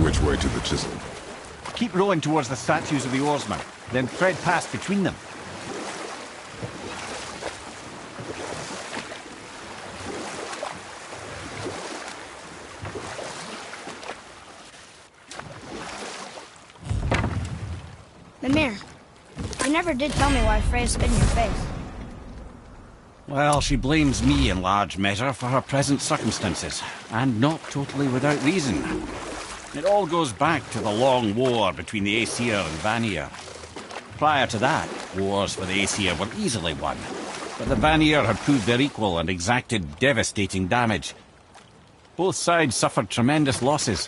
Which way Straight to the chisel. Keep rowing towards the statues of the oarsmen, then thread past between them. Mimir, you never did tell me why Freya spit in your face. Well, she blames me in large measure for her present circumstances, and not totally without reason. It all goes back to the long war between the Aesir and Vanir. Prior to that, wars for the Aesir were easily won, but the Vanir had proved their equal and exacted devastating damage. Both sides suffered tremendous losses,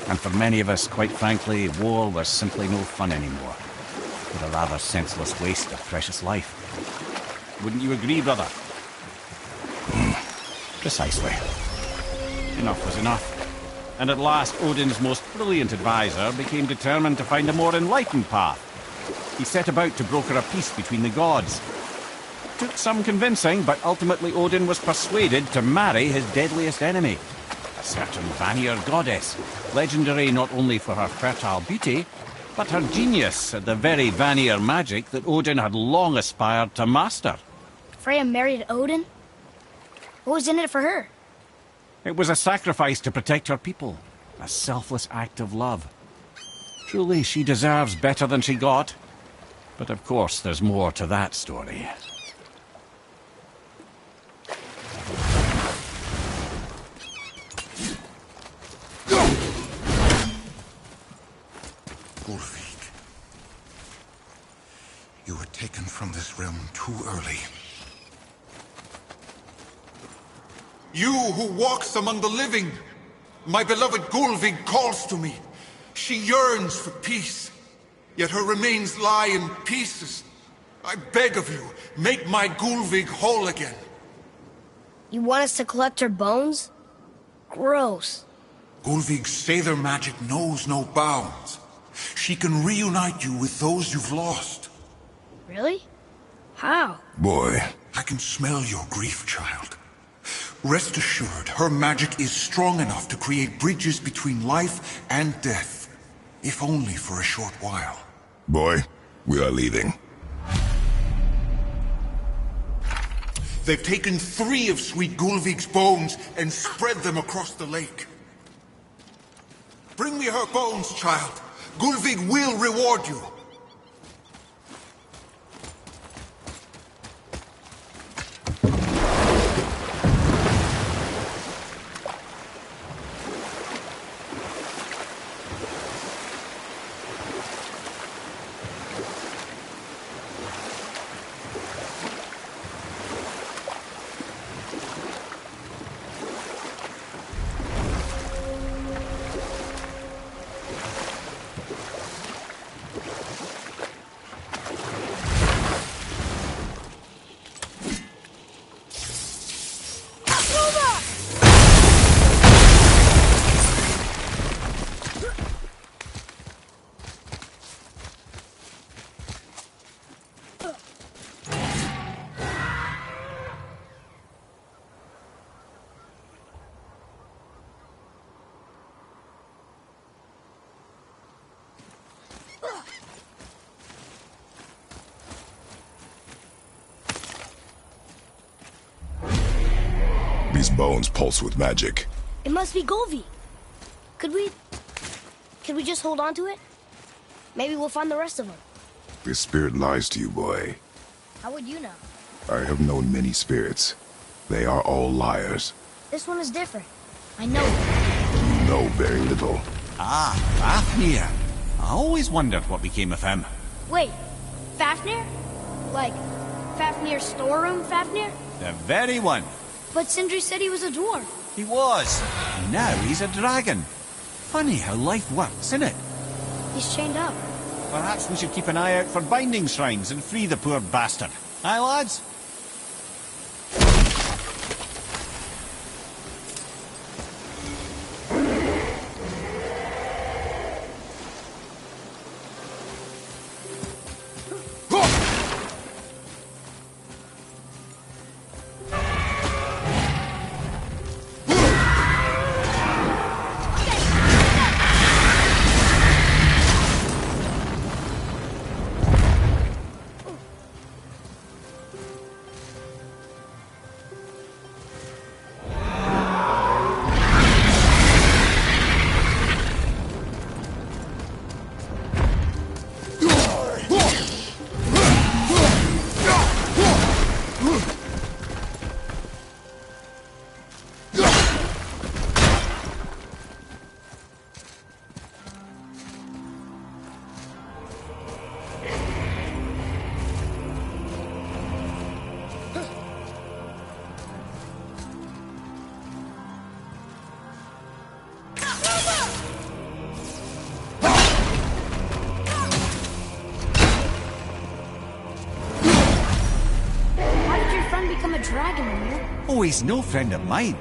and for many of us, quite frankly, war was simply no fun anymore. But a rather senseless waste of precious life. Wouldn't you agree, brother? Precisely. Enough was enough. And at last, Odin's most brilliant advisor became determined to find a more enlightened path. He set about to broker a peace between the gods. Took some convincing, but ultimately Odin was persuaded to marry his deadliest enemy, a certain Vanir goddess, legendary not only for her fertile beauty, but her genius at the very Vanir magic that Odin had long aspired to master. Freya married Odin? What was in it for her? It was a sacrifice to protect her people, a selfless act of love. Truly, she deserves better than she got. But of course, there's more to that story. Gullveig, you were taken from this realm too early. You who walks among the living, my beloved Gullveig calls to me. She yearns for peace, yet her remains lie in pieces. I beg of you, make my Gullveig whole again. You want us to collect her bones? Gross. Gullveig's Seidr magic knows no bounds. She can reunite you with those you've lost. Really? How? Boy. I can smell your grief, child. Rest assured, her magic is strong enough to create bridges between life and death, if only for a short while. Boy, we are leaving. They've taken 3 of sweet Gullveig's bones and spread them across the lake. Bring me her bones, child. Gullveig will reward you. These bones pulse with magic. It must be Gullveig. Could we just hold on to it? Maybe we'll find the rest of them. This spirit lies to you, boy. How would you know? I have known many spirits. They are all liars. This one is different. I know it. You know very little. Ah, Fafnir. I always wondered what became of him. Wait, Fafnir? Like, Fafnir's storeroom Fafnir? The very one. But Sindri said he was a dwarf. He was. Now he's a dragon. Funny how life works, isn't it? He's chained up. Perhaps we should keep an eye out for binding shrines and free the poor bastard. Aye, lads? dragon in here. Oh, he's no friend of mine.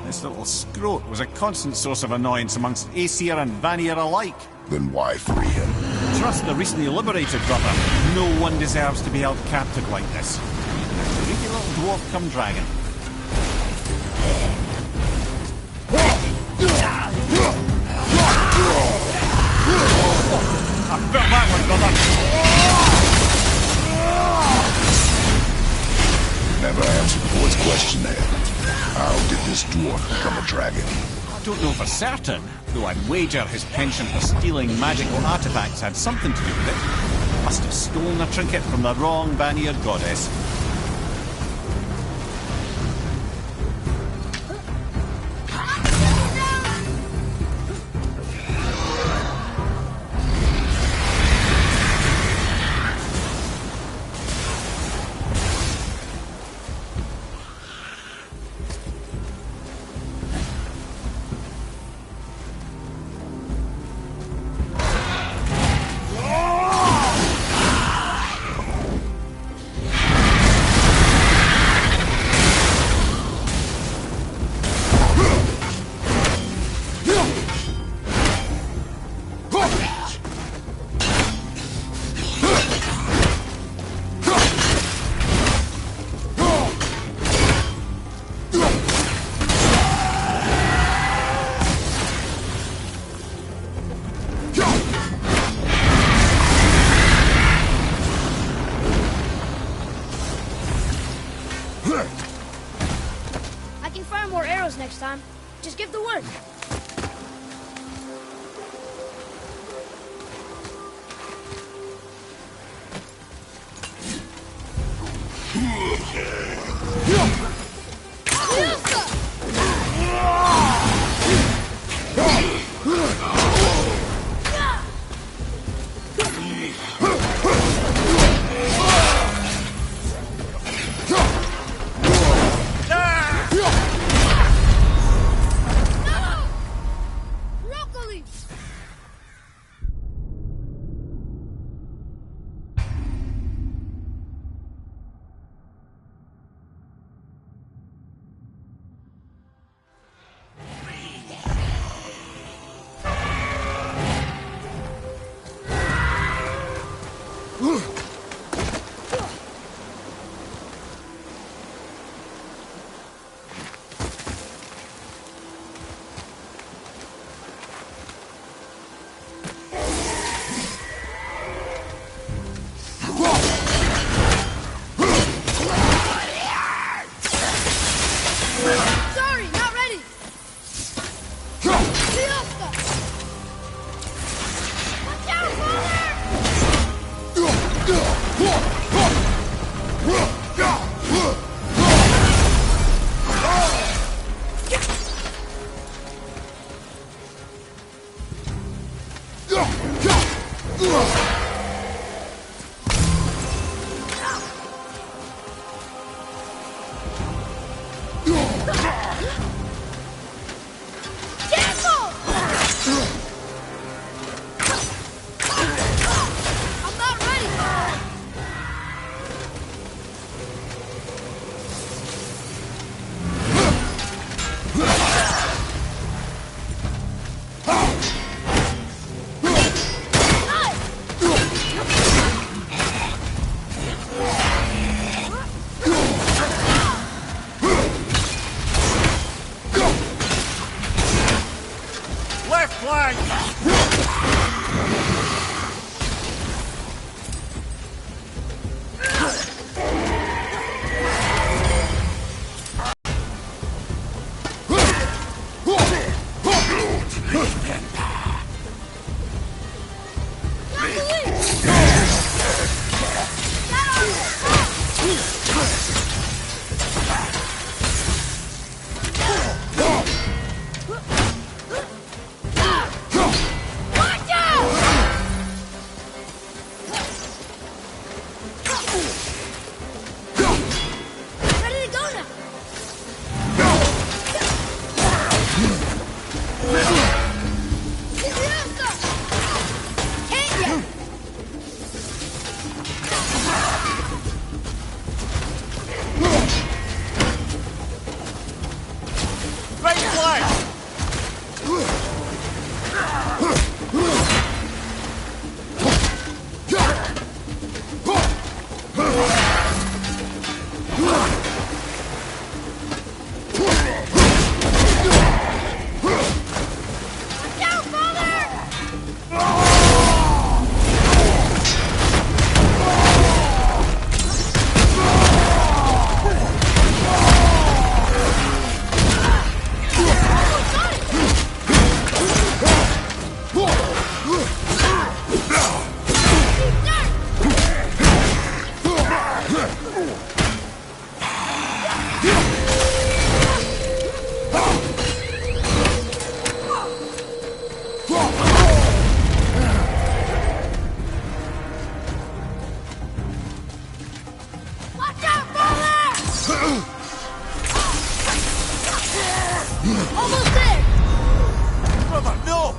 This little scrote was a constant source of annoyance amongst Aesir and Vanir alike. Then why free him? Trust the recently liberated, brother. No one deserves to be held captive like this. Greedy little dwarf come dragon. I felt that one, brother. Never answered Ford's question there. How did this dwarf become a dragon? I don't know for certain, though I'd wager his penchant for stealing magical artifacts had something to do with it. Must have stolen a trinket from the wrong Vanir goddess. I can fire more arrows next time. Just give the word. Almost there! Brother, no!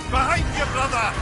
Behind you, brother!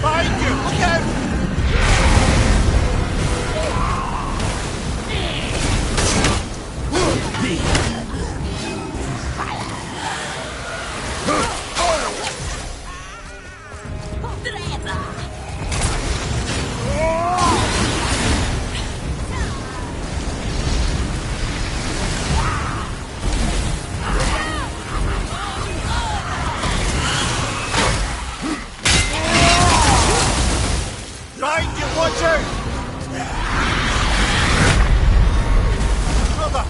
Behind you! Look out! Behind you, watch out! Brother!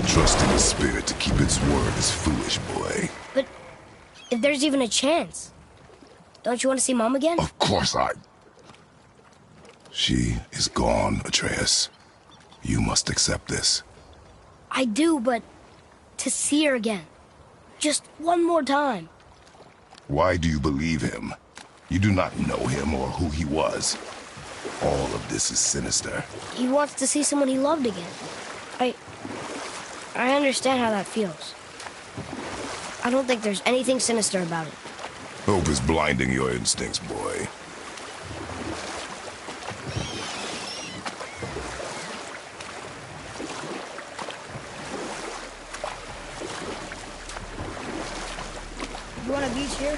Trusting the spirit to keep its word is foolish, boy. But if there's even a chance, don't you want to see Mom again? Of course I... She is gone, Atreus. You must accept this. I do, but to see her again. Just one more time. Why do you believe him? You do not know him or who he was. All of this is sinister. He wants to see someone he loved again. I understand how that feels. I don't think there's anything sinister about it. Hope is blinding your instincts, boy. You want a beach here?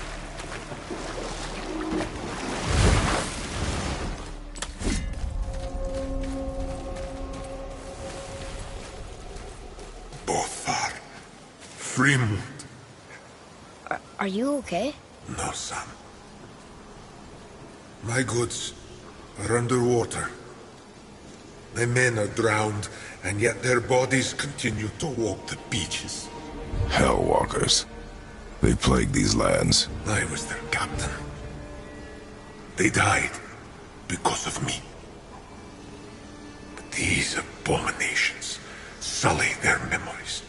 Bothar. Frimund. Are you okay? No, son. My goods are underwater. My men are drowned, and yet their bodies continue to walk the beaches. Hellwalkers. They plague these lands. I was their captain. They died because of me. But These abominations sully their memories.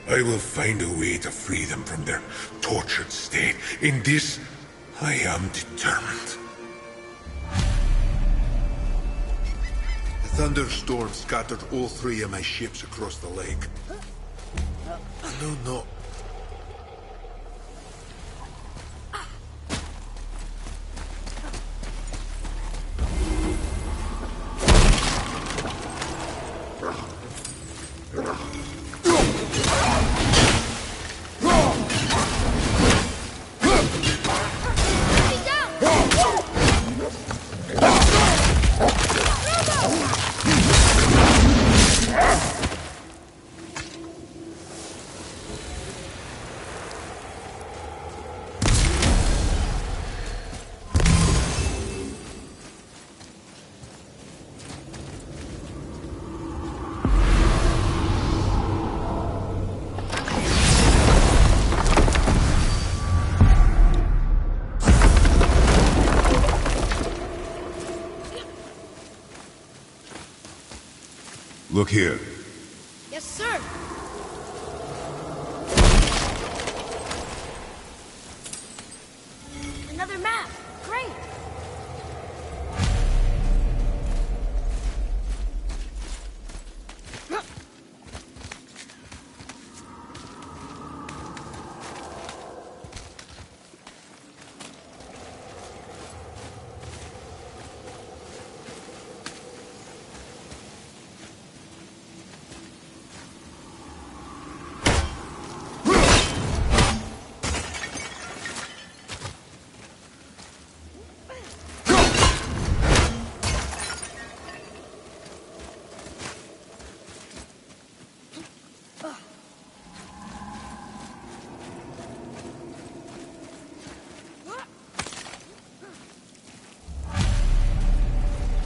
I will find a way to free them from their tortured state. In this, I am determined. The thunderstorm scattered all 3 of my ships across the lake. I know not. Look here. Yes, sir. Another map. Great.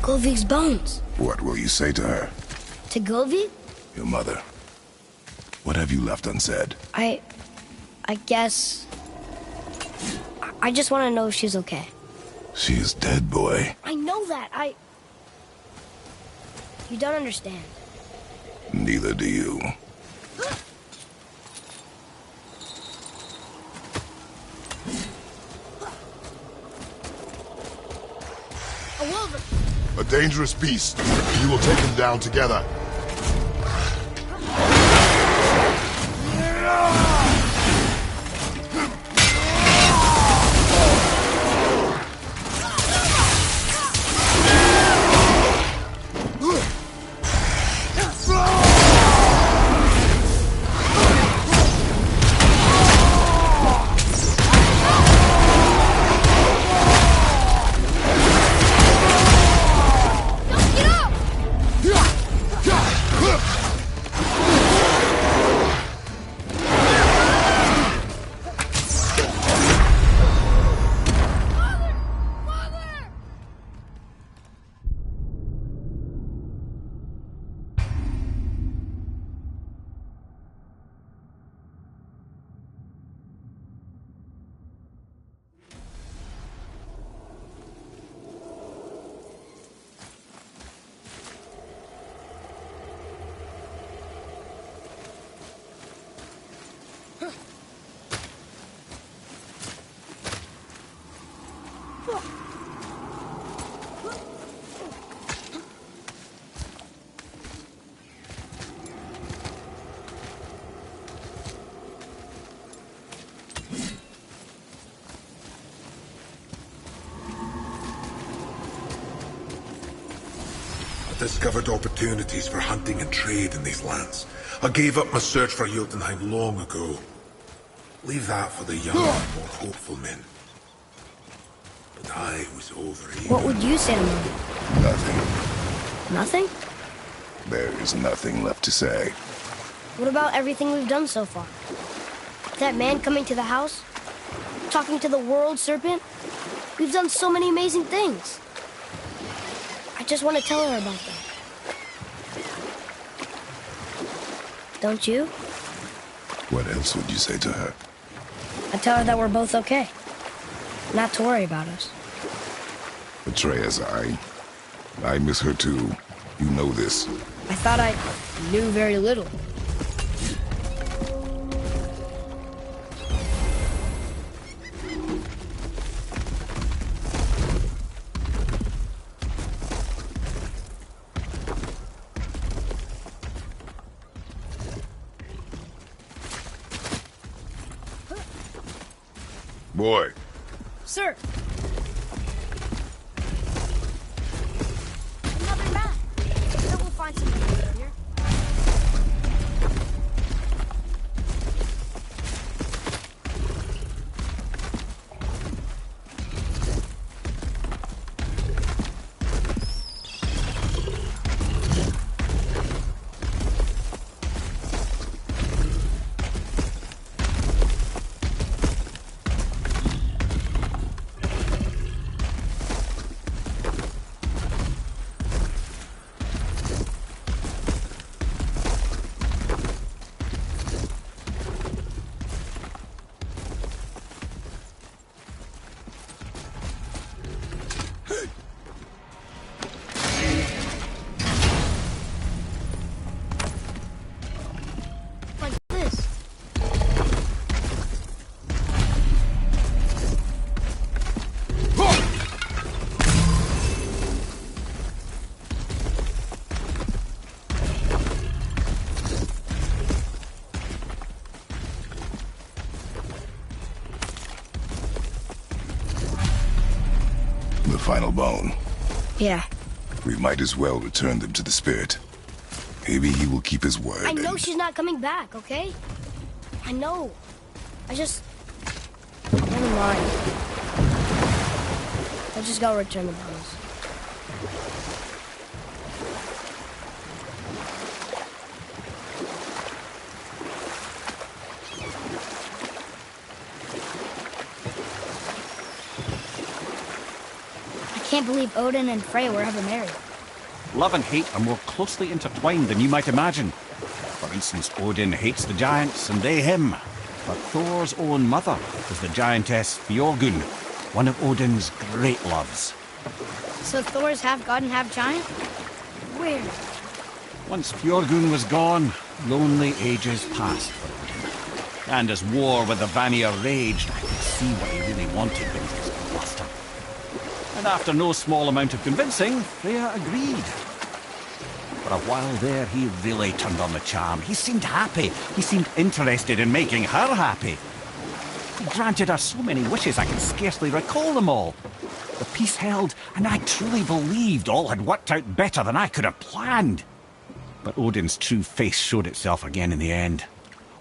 Golvik's bones. What will you say to her? To Golvik? Your mother. What have you left unsaid? I guess... I just want to know if she's okay. She is dead, boy. I know that. You don't understand. Neither do you. A wolverine. A dangerous beast. We will take him down together. Discovered opportunities for hunting and trade in these lands. I gave up my search for Jotunheim long ago. Leave that for the younger, more hopeful men. But I was over eager. What would you say to Mother? Nothing. Nothing? There is nothing left to say. What about everything we've done so far? That man coming to the house? Talking to the world serpent? We've done so many amazing things. I just want to tell her about that. Don't you? What else would you say to her? I tell her that we're both okay. Not to worry about us. Atreus, I miss her too. You know this. I thought I knew very little. Boy. Sir. Another map. Sure, we'll find something over here. Like this. The final bone. Yeah. We might as well return them to the spirit. Maybe he will keep his word. I know she's not coming back, okay? I know. I just... Never mind. I just gotta return the bones. I can't believe Odin and Freya were ever married. Love and hate are more closely intertwined than you might imagine. For instance, Odin hates the giants and they him. But Thor's own mother was the giantess Björgun, one of Odin's great loves. So Thor's half god and half giant? Weird. Once Björgun was gone, lonely ages passed for Odin. And as war with the Vanir raged, I could see what he really wanted when he was bluster. And after no small amount of convincing, Freya agreed. For a while there, he really turned on the charm. He seemed happy. He seemed interested in making her happy. He granted her so many wishes I can scarcely recall them all. The peace held, and I truly believed all had worked out better than I could have planned. But Odin's true face showed itself again in the end.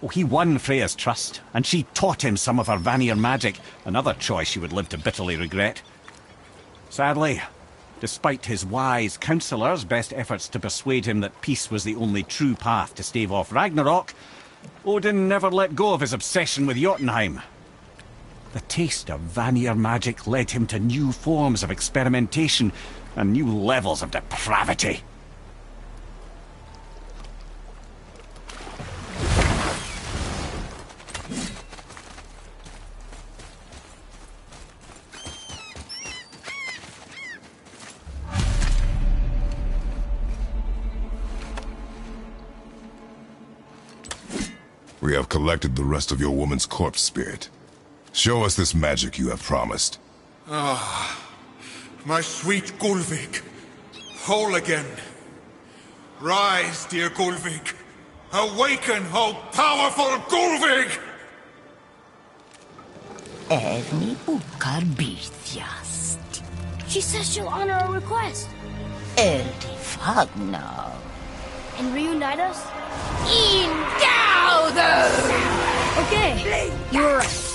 Oh, he won Freya's trust, and she taught him some of her Vanir magic, another choice she would live to bitterly regret. Sadly, despite his wise counsellors' best efforts to persuade him that peace was the only true path to stave off Ragnarok, Odin never let go of his obsession with Jotunheim. The taste of Vanir magic led him to new forms of experimentation and new levels of depravity. We have collected the rest of your woman's corpse spirit. Show us this magic you have promised. Ah, my sweet Gullveig. Whole again. Rise, dear Gullveig. Awaken, O powerful Gullveig! Erni ukar bitjast. She says she'll honor our request. Erdi fagnar. And reunite us? Okay, you were right.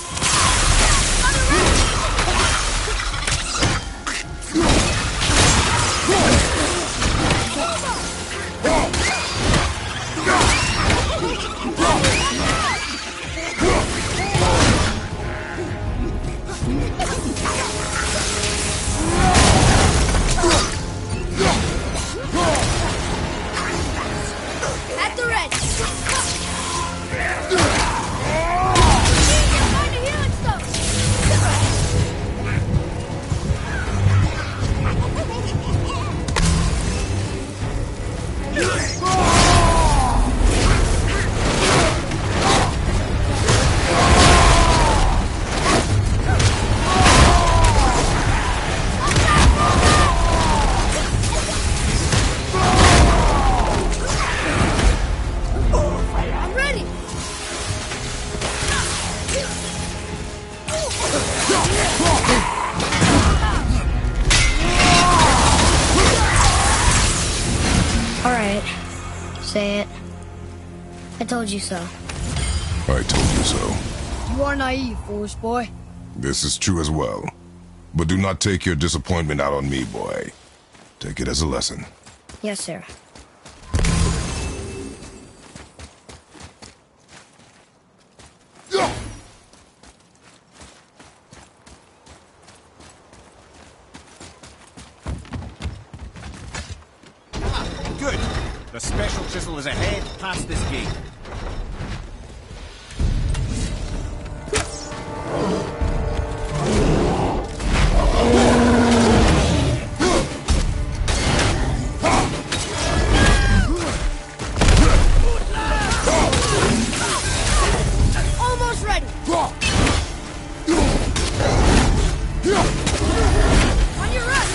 At the ready. Say it. I told you so. I told you so. You are naive, foolish boy. This is true as well. But do not take your disappointment out on me, boy. Take it as a lesson. Yes, sir. Good. The special chisel is ahead, past this gate. Almost ready. On your right.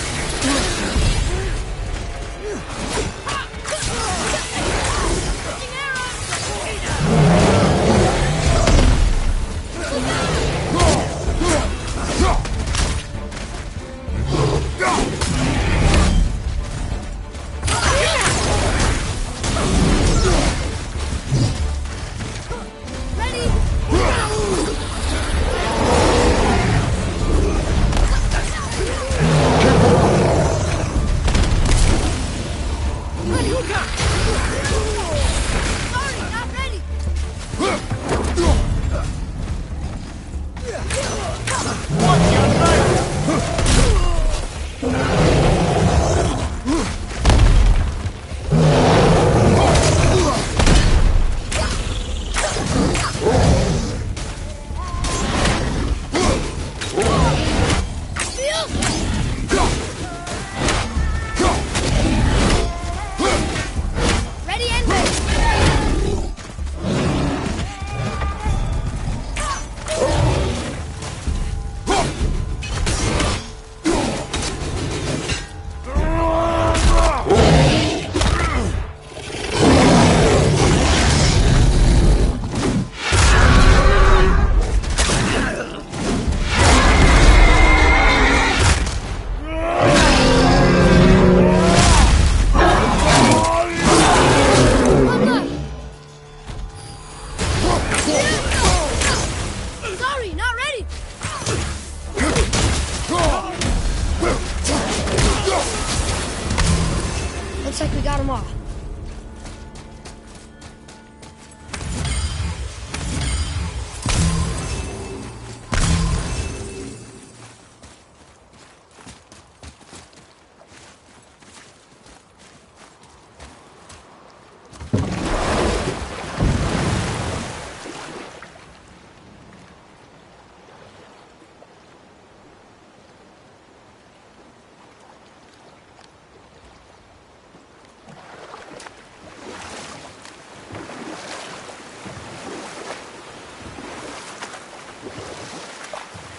Looks like we got them all.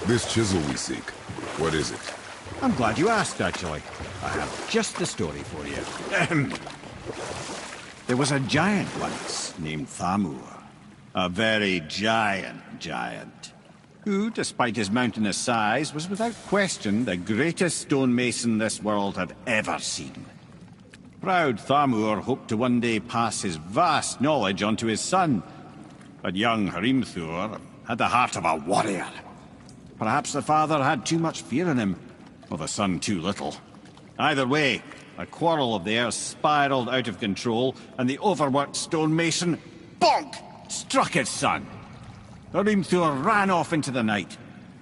This chisel we seek, what is it? I'm glad you asked, actually. I have just the story for you. There was a giant once named Thamur. A very giant, who, despite his mountainous size, was without question the greatest stonemason this world had ever seen. Proud Thamur hoped to one day pass his vast knowledge on to his son. But young Hrimthur had the heart of a warrior. Perhaps the father had too much fear in him, or the son too little. Either way, a quarrel of theirs spiraled out of control, and the overworked stonemason, bonk, struck his son. Hrimthur ran off into the night.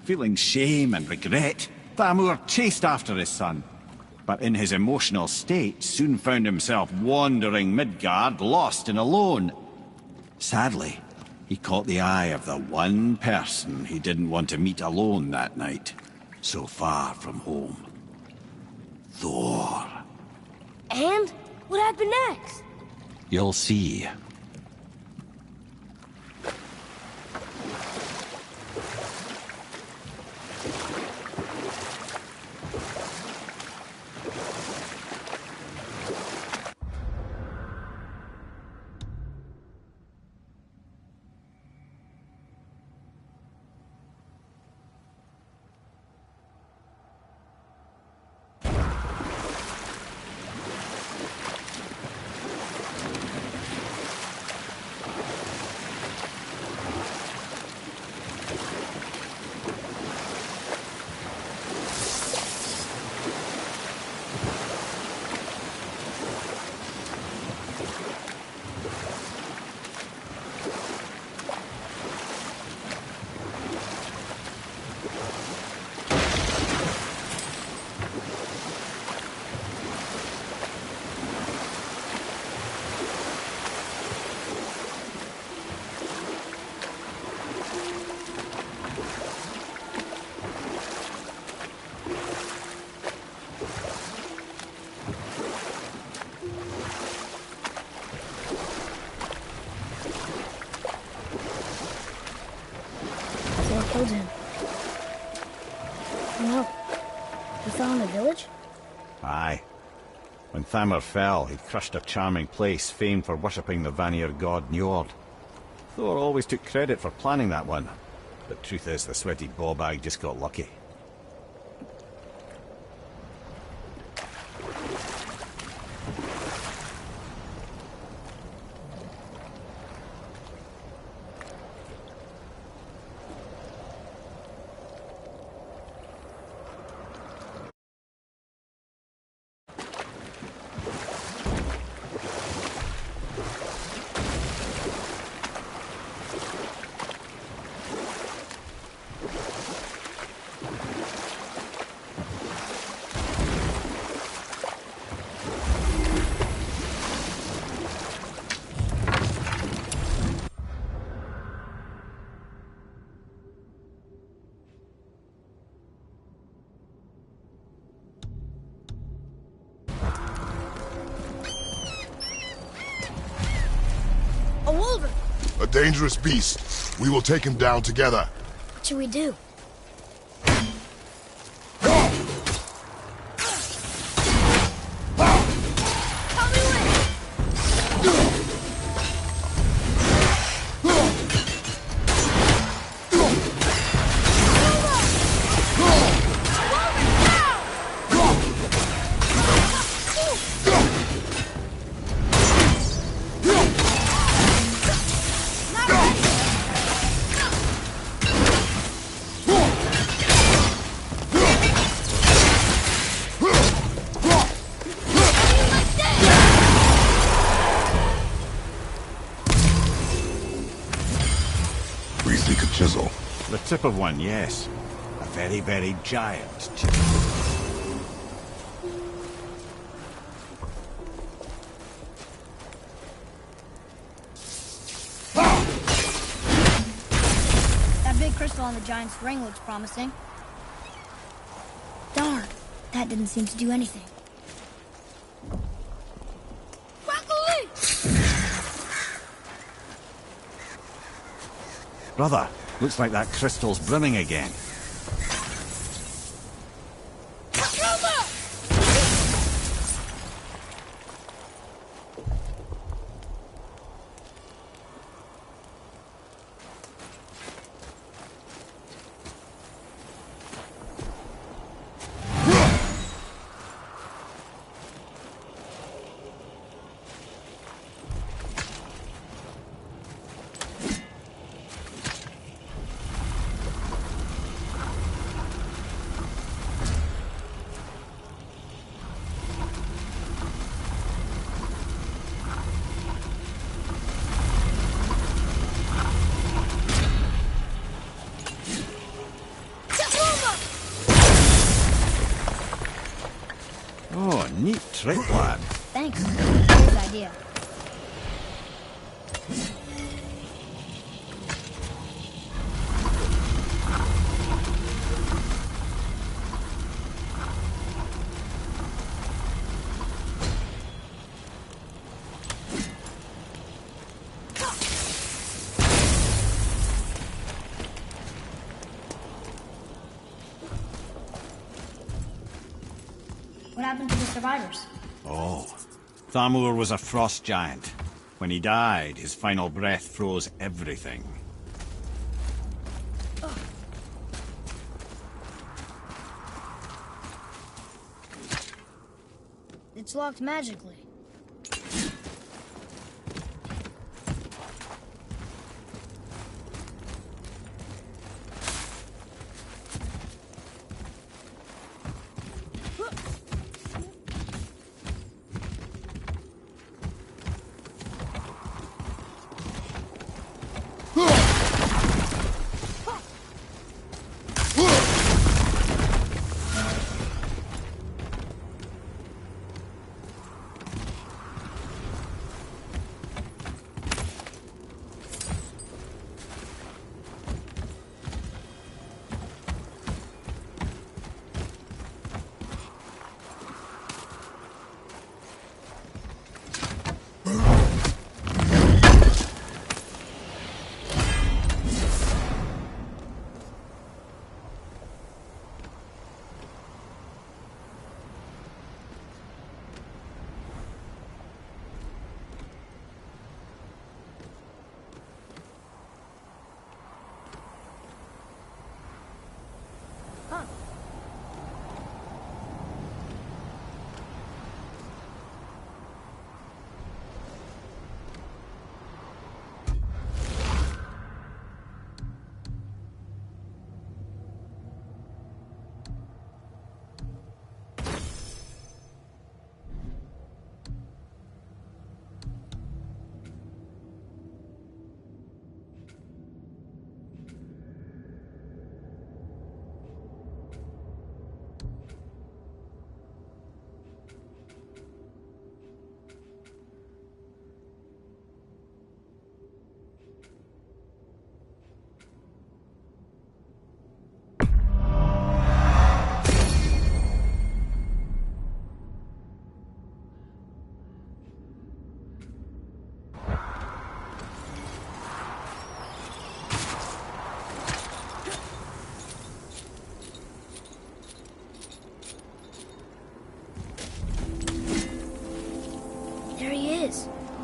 Feeling shame and regret, Thamur chased after his son. But in his emotional state, soon found himself wandering Midgard, lost and alone. Sadly, he caught the eye of the one person he didn't want to meet alone that night, so far from home. Thor. And? What happened next? You'll see. Killed him. No. He fell in the village? Aye. When Thamur fell, he crushed a charming place famed for worshipping the Vanir god Njord. Thor always took credit for planning that one. But truth is, the sweaty ballbag just got lucky. A wolverine! A dangerous beast. We will take him down together. What should we do? Chisel. The tip of one, yes. A very, very giant chisel. That big crystal on the giant's ring looks promising. Darn, that didn't seem to do anything. Brother, looks like that crystal's brimming again. Oh, neat trick, lad. Thanks. Good idea. survivors. Oh. Thamur was a frost giant. When he died, his final breath froze everything. It's locked magically.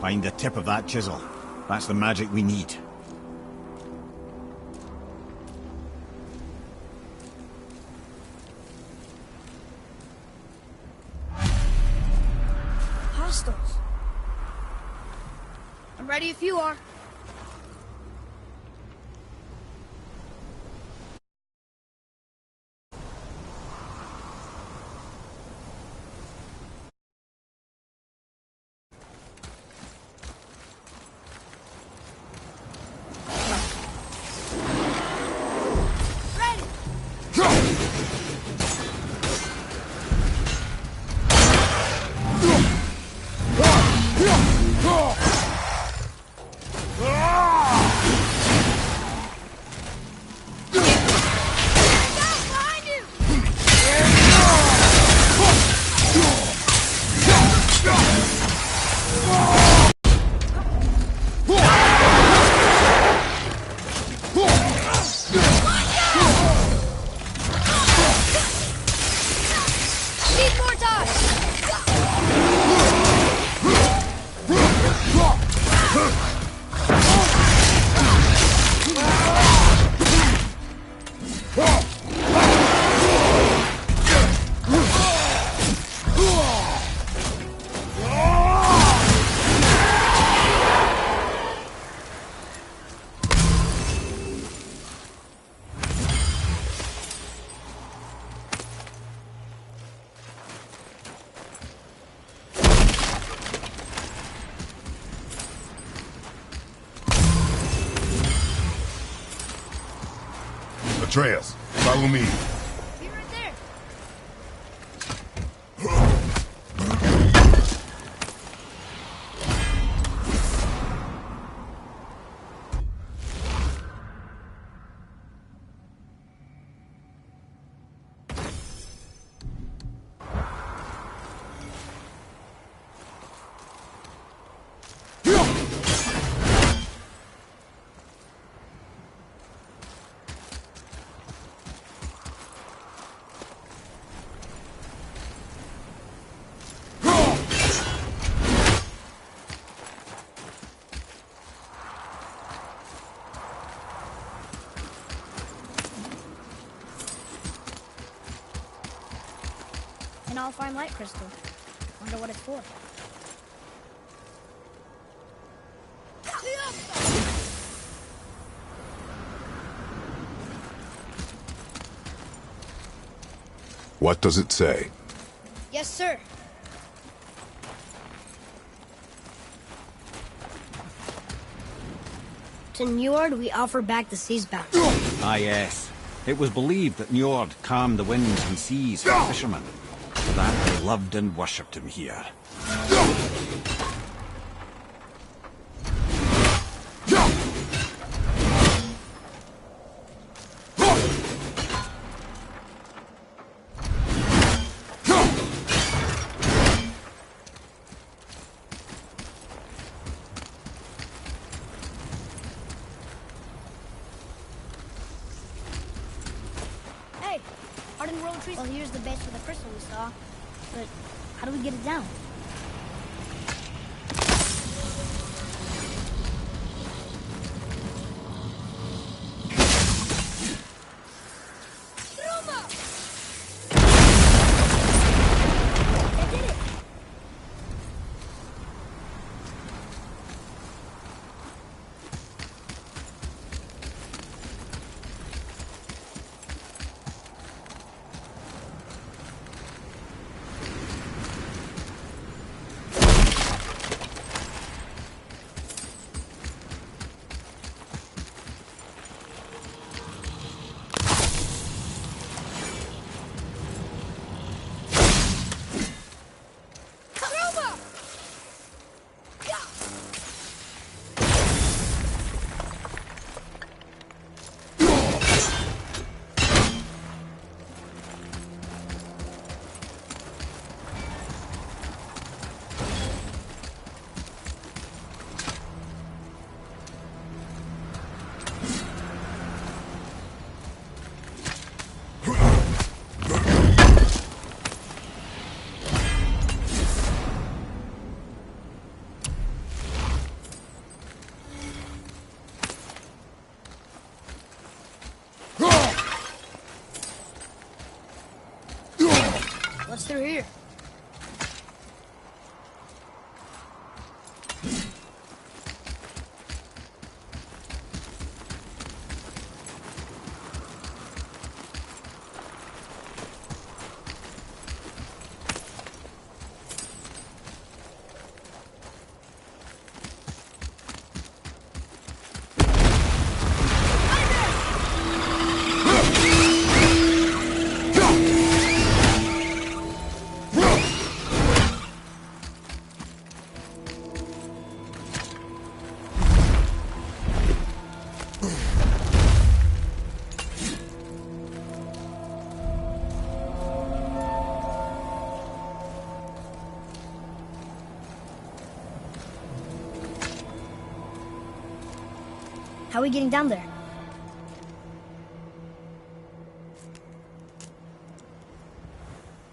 Find the tip of that chisel. That's the magic we need. Hostiles. I'm ready if you are. Atreus, follow me. Be right there. Alfheim light crystal. Wonder what it's for. What does it say? Yes, sir. To Njord, we offer back the sea's bounty. Ah, yes. It was believed that Njord calmed the winds and seas for fishermen. For that, they loved and worshipped him here. Hey, Arden World Tree. Well, here's the base for the crystal we saw. But how do we get it down? What's through here? How are we getting down there?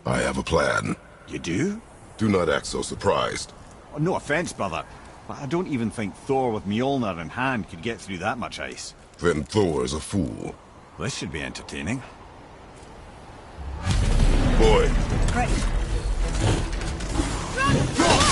I have a plan. You do? Do not act so surprised. Oh, no offense, brother, but I don't even think Thor with Mjolnir in hand could get through that much ice. Then Thor is a fool. This should be entertaining. Boy. Great. Go!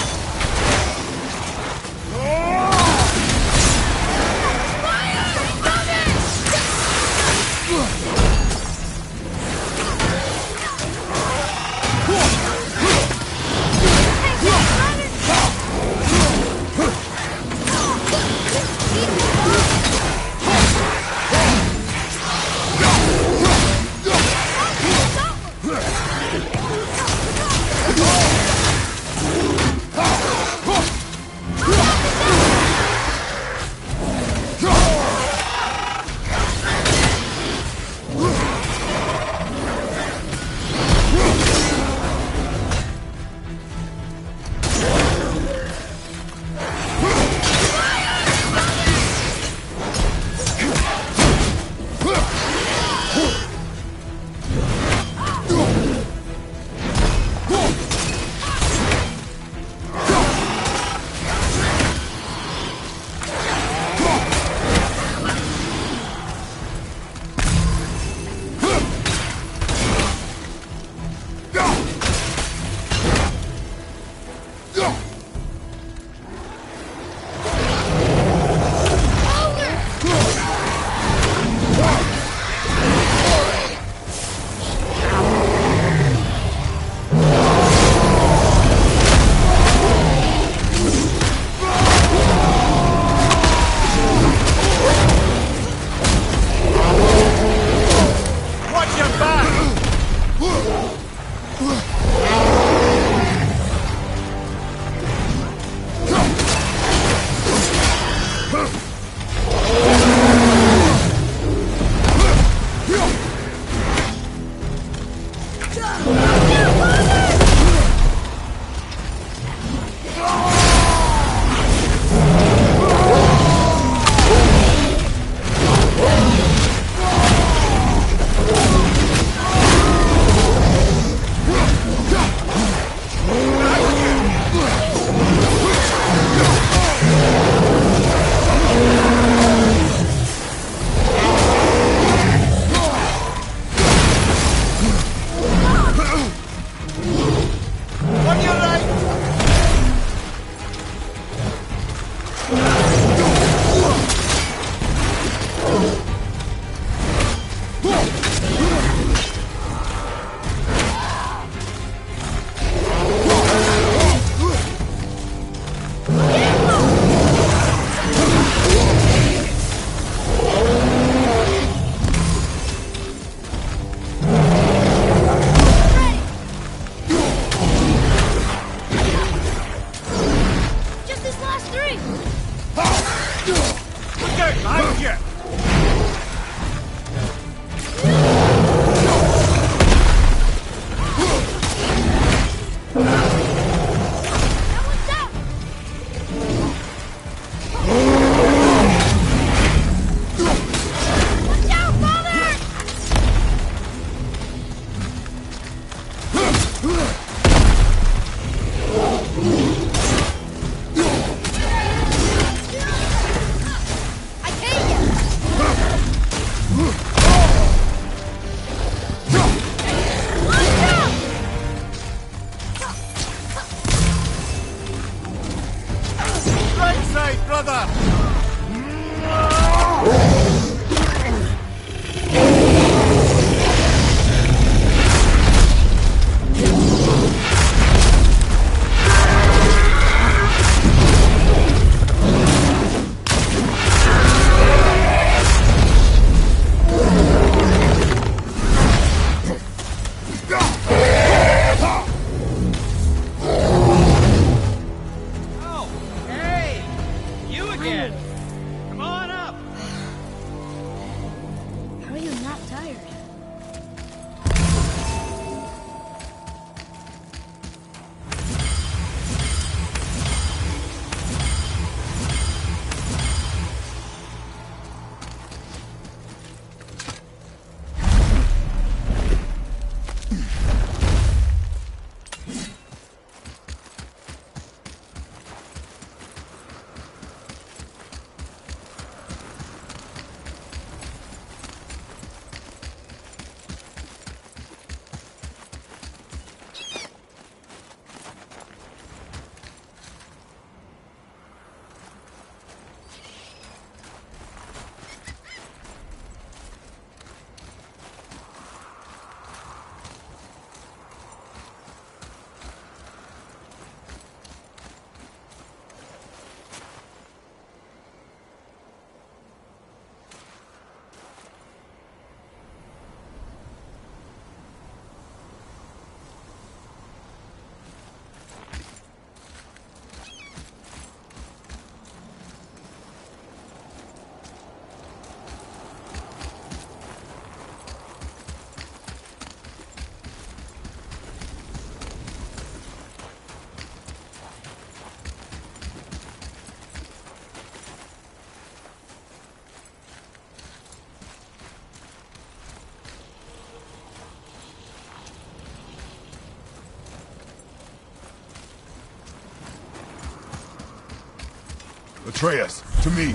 Atreus, to me.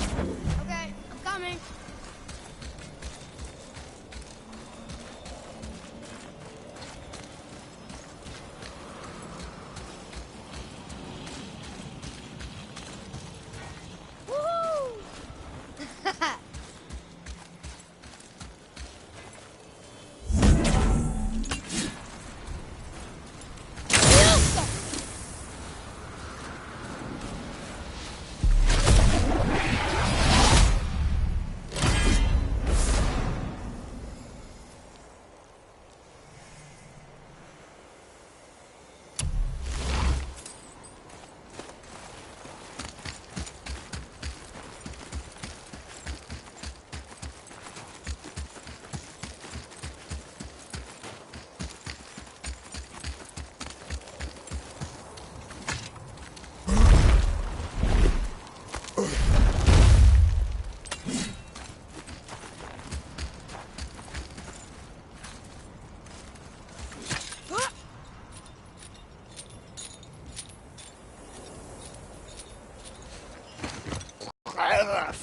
Okay, I'm coming.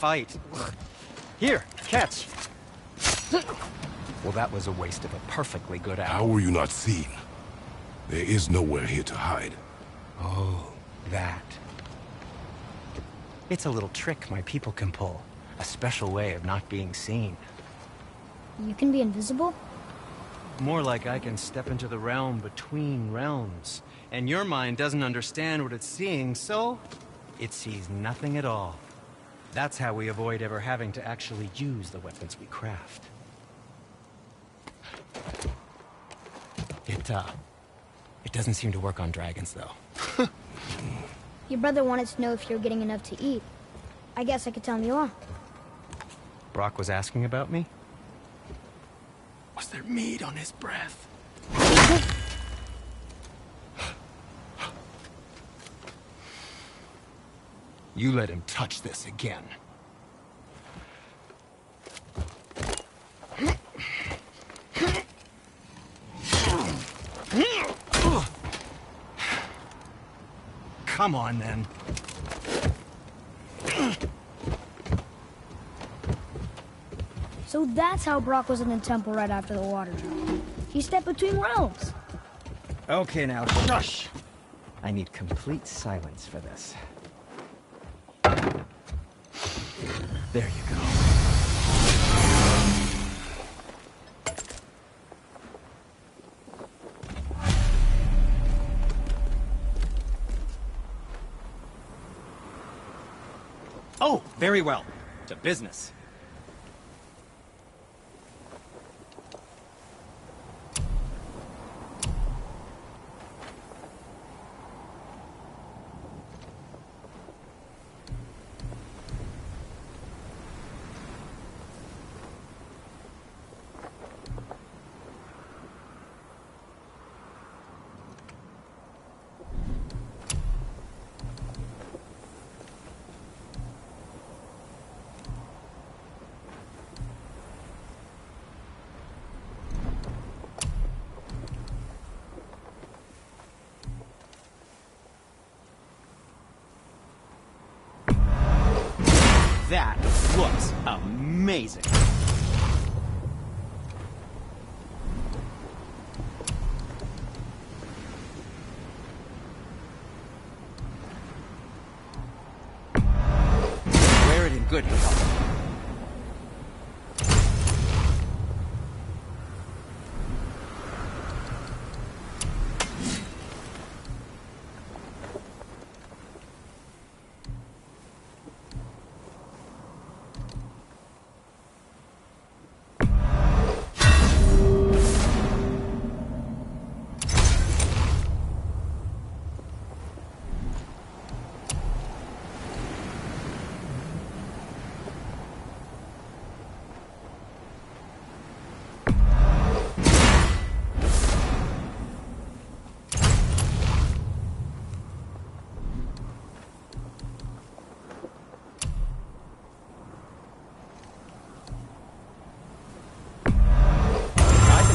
fight. Here, catch. Well, that was a waste of a perfectly good apple. How were you not seen? There is nowhere here to hide. Oh, that. It's a little trick my people can pull. A special way of not being seen. You can be invisible? More like I can step into the realm between realms. And your mind doesn't understand what it's seeing, so it sees nothing at all. That's how we avoid ever having to actually use the weapons we craft. It doesn't seem to work on dragons, though. Your brother wanted to know if you were getting enough to eat. I guess I could tell him you are. Brock was asking about me? Was there meat on his breath? You let him touch this again. Come on, then. So that's how Brock was in the temple right after the water drop. He stepped between realms. Okay, now, shush! I need complete silence for this. There you go. Oh, very well. To business. That looks amazing. Wear it in good health.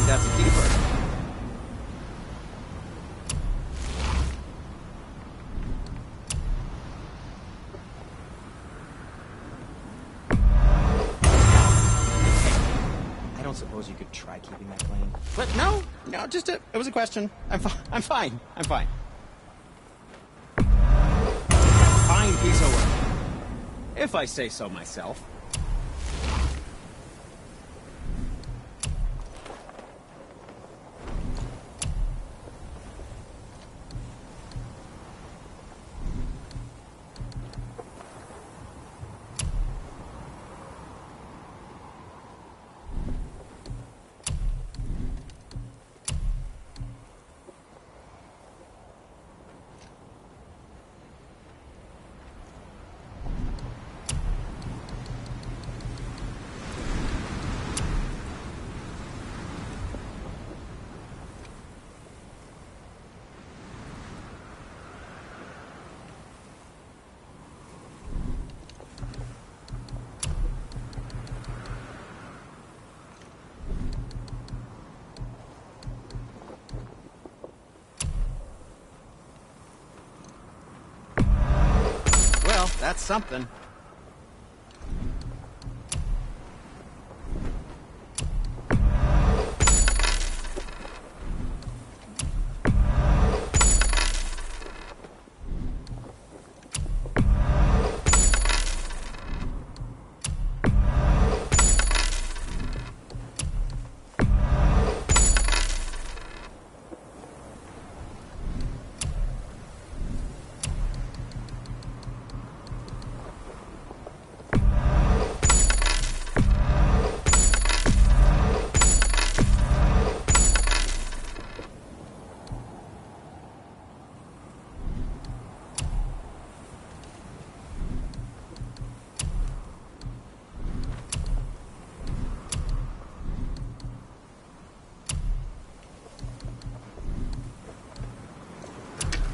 That's a keeper. I don't suppose you could try keeping that clean. But no, just it was a question. I'm fine. Fine piece of work. If I say so myself. Well, that's something.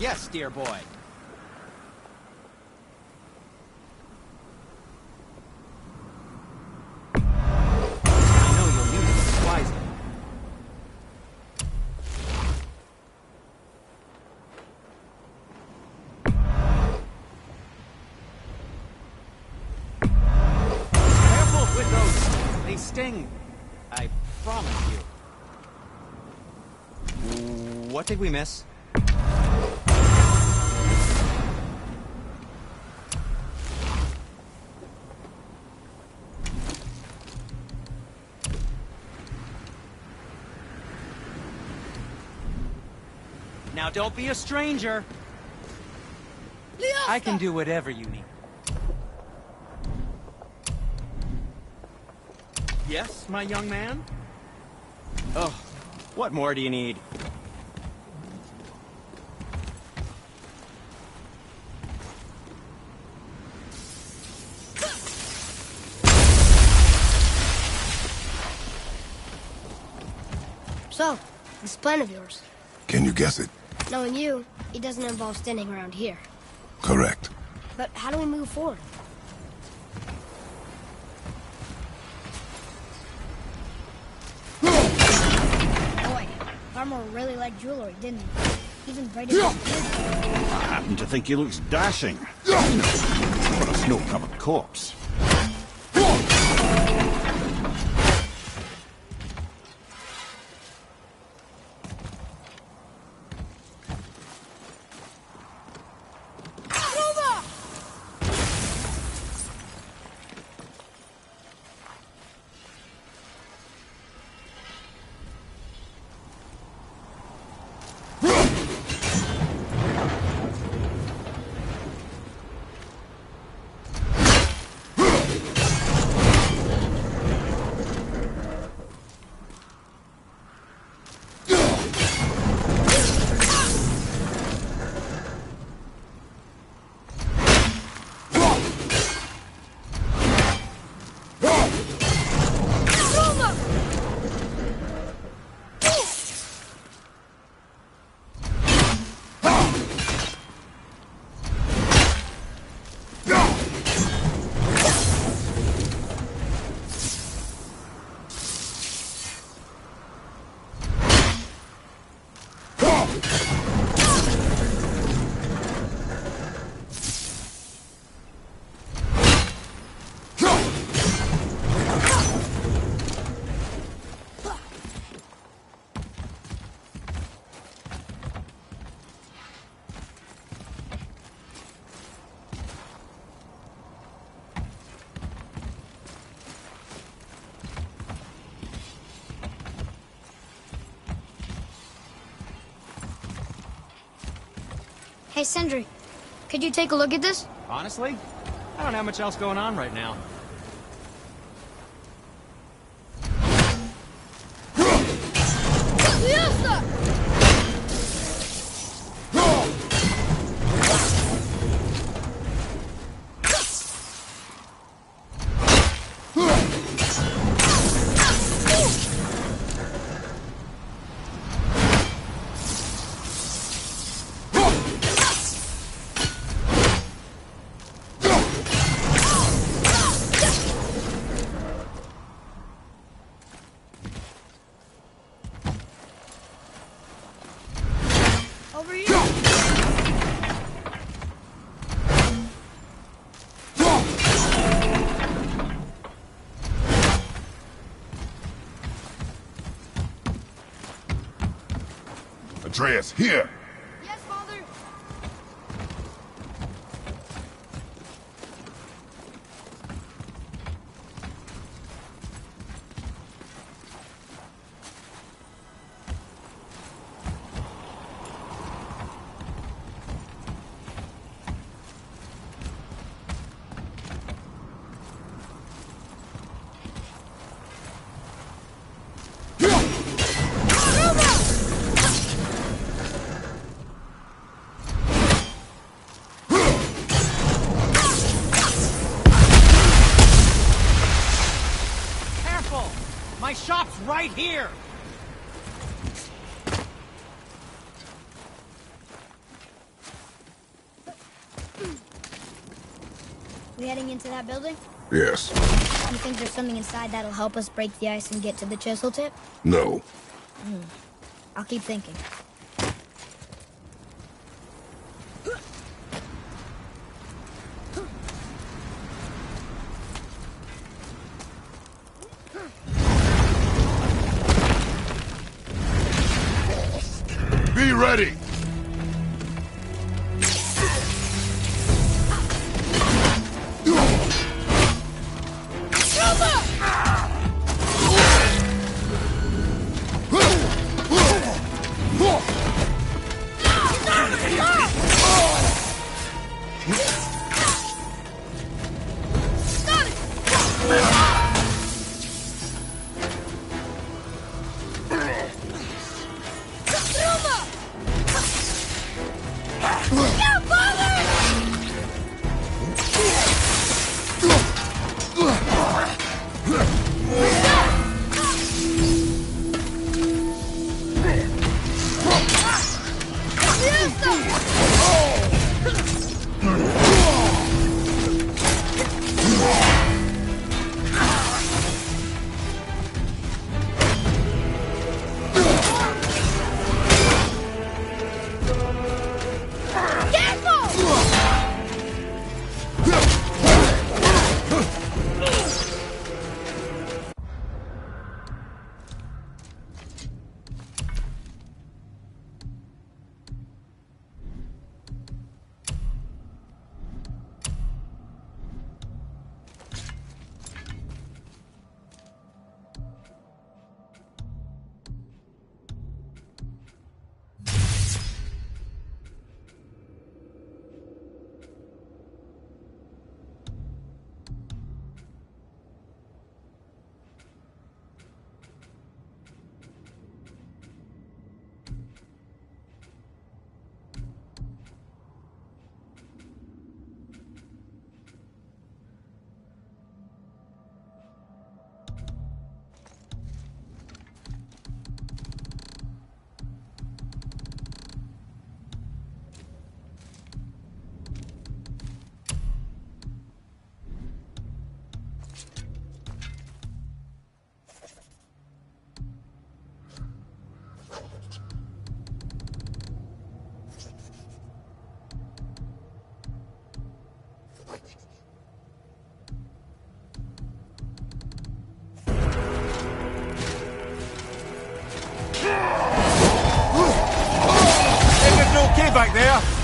Yes, dear boy. I know you'll use this wisely. Careful with those. They sting. I promise you. What did we miss? Now don't be a stranger. I can do whatever you need. Yes, my young man? Oh, what more do you need? So, this plan of yours. Can you guess it? Knowing you, it doesn't involve standing around here. Correct. But how do we move forward? Boy, Farmer really liked jewelry, didn't he? Even braided his beard. I happen to think he looks dashing. For a snow-covered corpse. Hey, Sindri, could you take a look at this? Honestly, I don't have much else going on right now. Over here. Atreus, here! Yes, Father. My shop's right here! We heading into that building? Yes. You think there's something inside that'll help us break the ice and get to the chisel tip? No. I'll keep thinking. Be ready! Back there!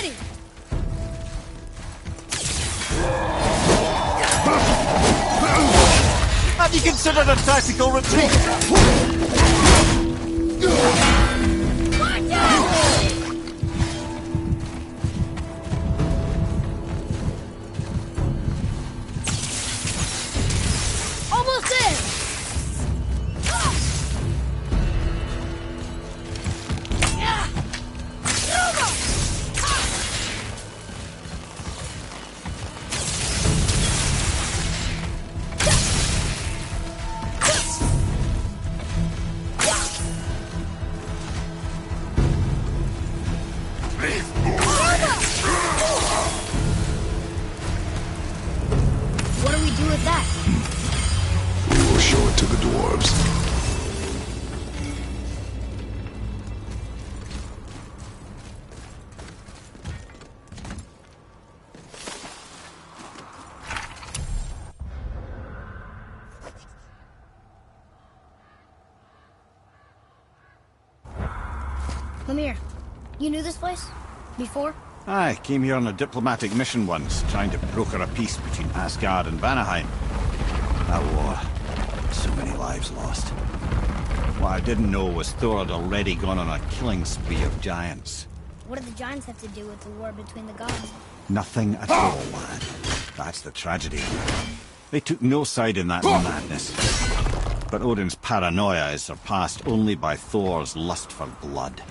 ready! Have you considered a tactical retreat? Watch out! Almost there! What do we do with that? We will show it to the dwarves. Mimir, you knew this place? Before? I came here on a diplomatic mission once, trying to broker a peace between Asgard and Vanaheim. That war, so many lives lost. What I didn't know was Thor had already gone on a killing spree of giants. What do the giants have to do with the war between the gods? Nothing at all, lad. That's the tragedy. They took no side in that madness. But Odin's paranoia is surpassed only by Thor's lust for blood.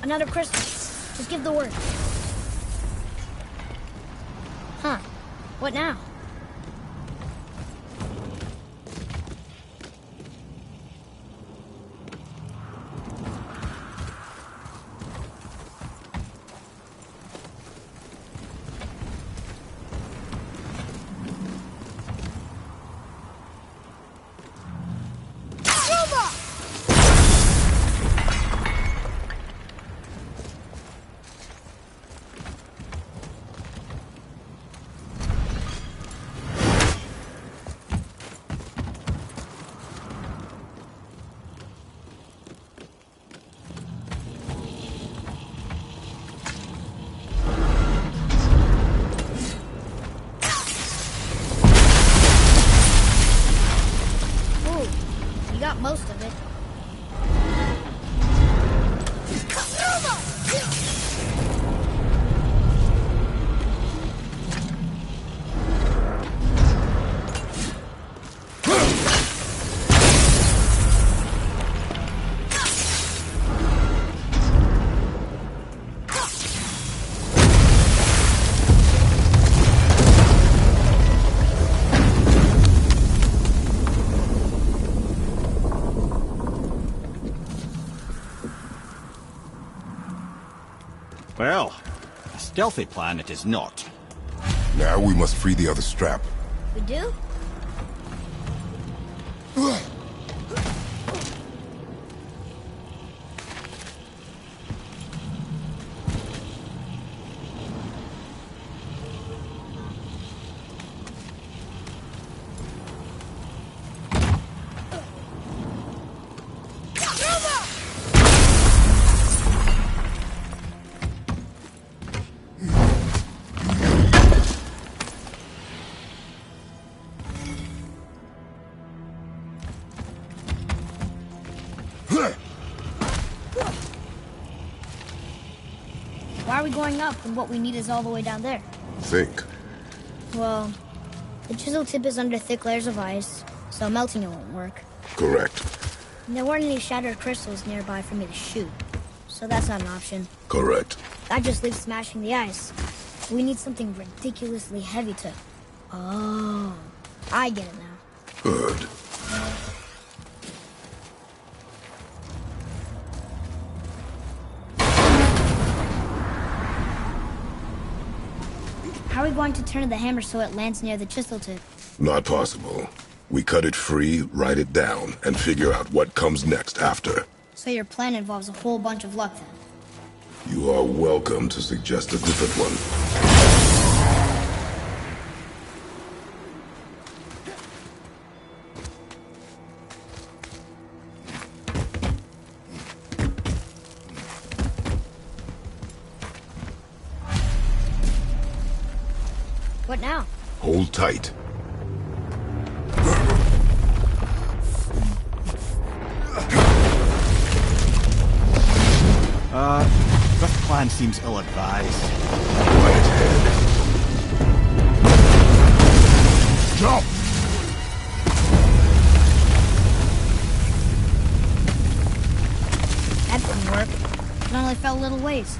Another crystal. Just give the word. Huh. What now? Most of it. Well, a stealthy plan it is not. Now we must free the other strap. We do? Why are we going up when what we need is all the way down there? Think. Well, the chisel tip is under thick layers of ice, so melting it won't work. Correct. And there weren't any shattered crystals nearby for me to shoot, so that's not an option. Correct. That just leaves smashing the ice. We need something ridiculously heavy to... Oh, I get it now. Good. How are we going to turn the hammer so it lands near the chisel tip? Not possible. We cut it free, write it down, and figure out what comes next after. So your plan involves a whole bunch of luck then? You are welcome to suggest a different one. What now? Hold tight. seems ill-advised. Quiet head. Jump! That didn't work. It only fell a little ways.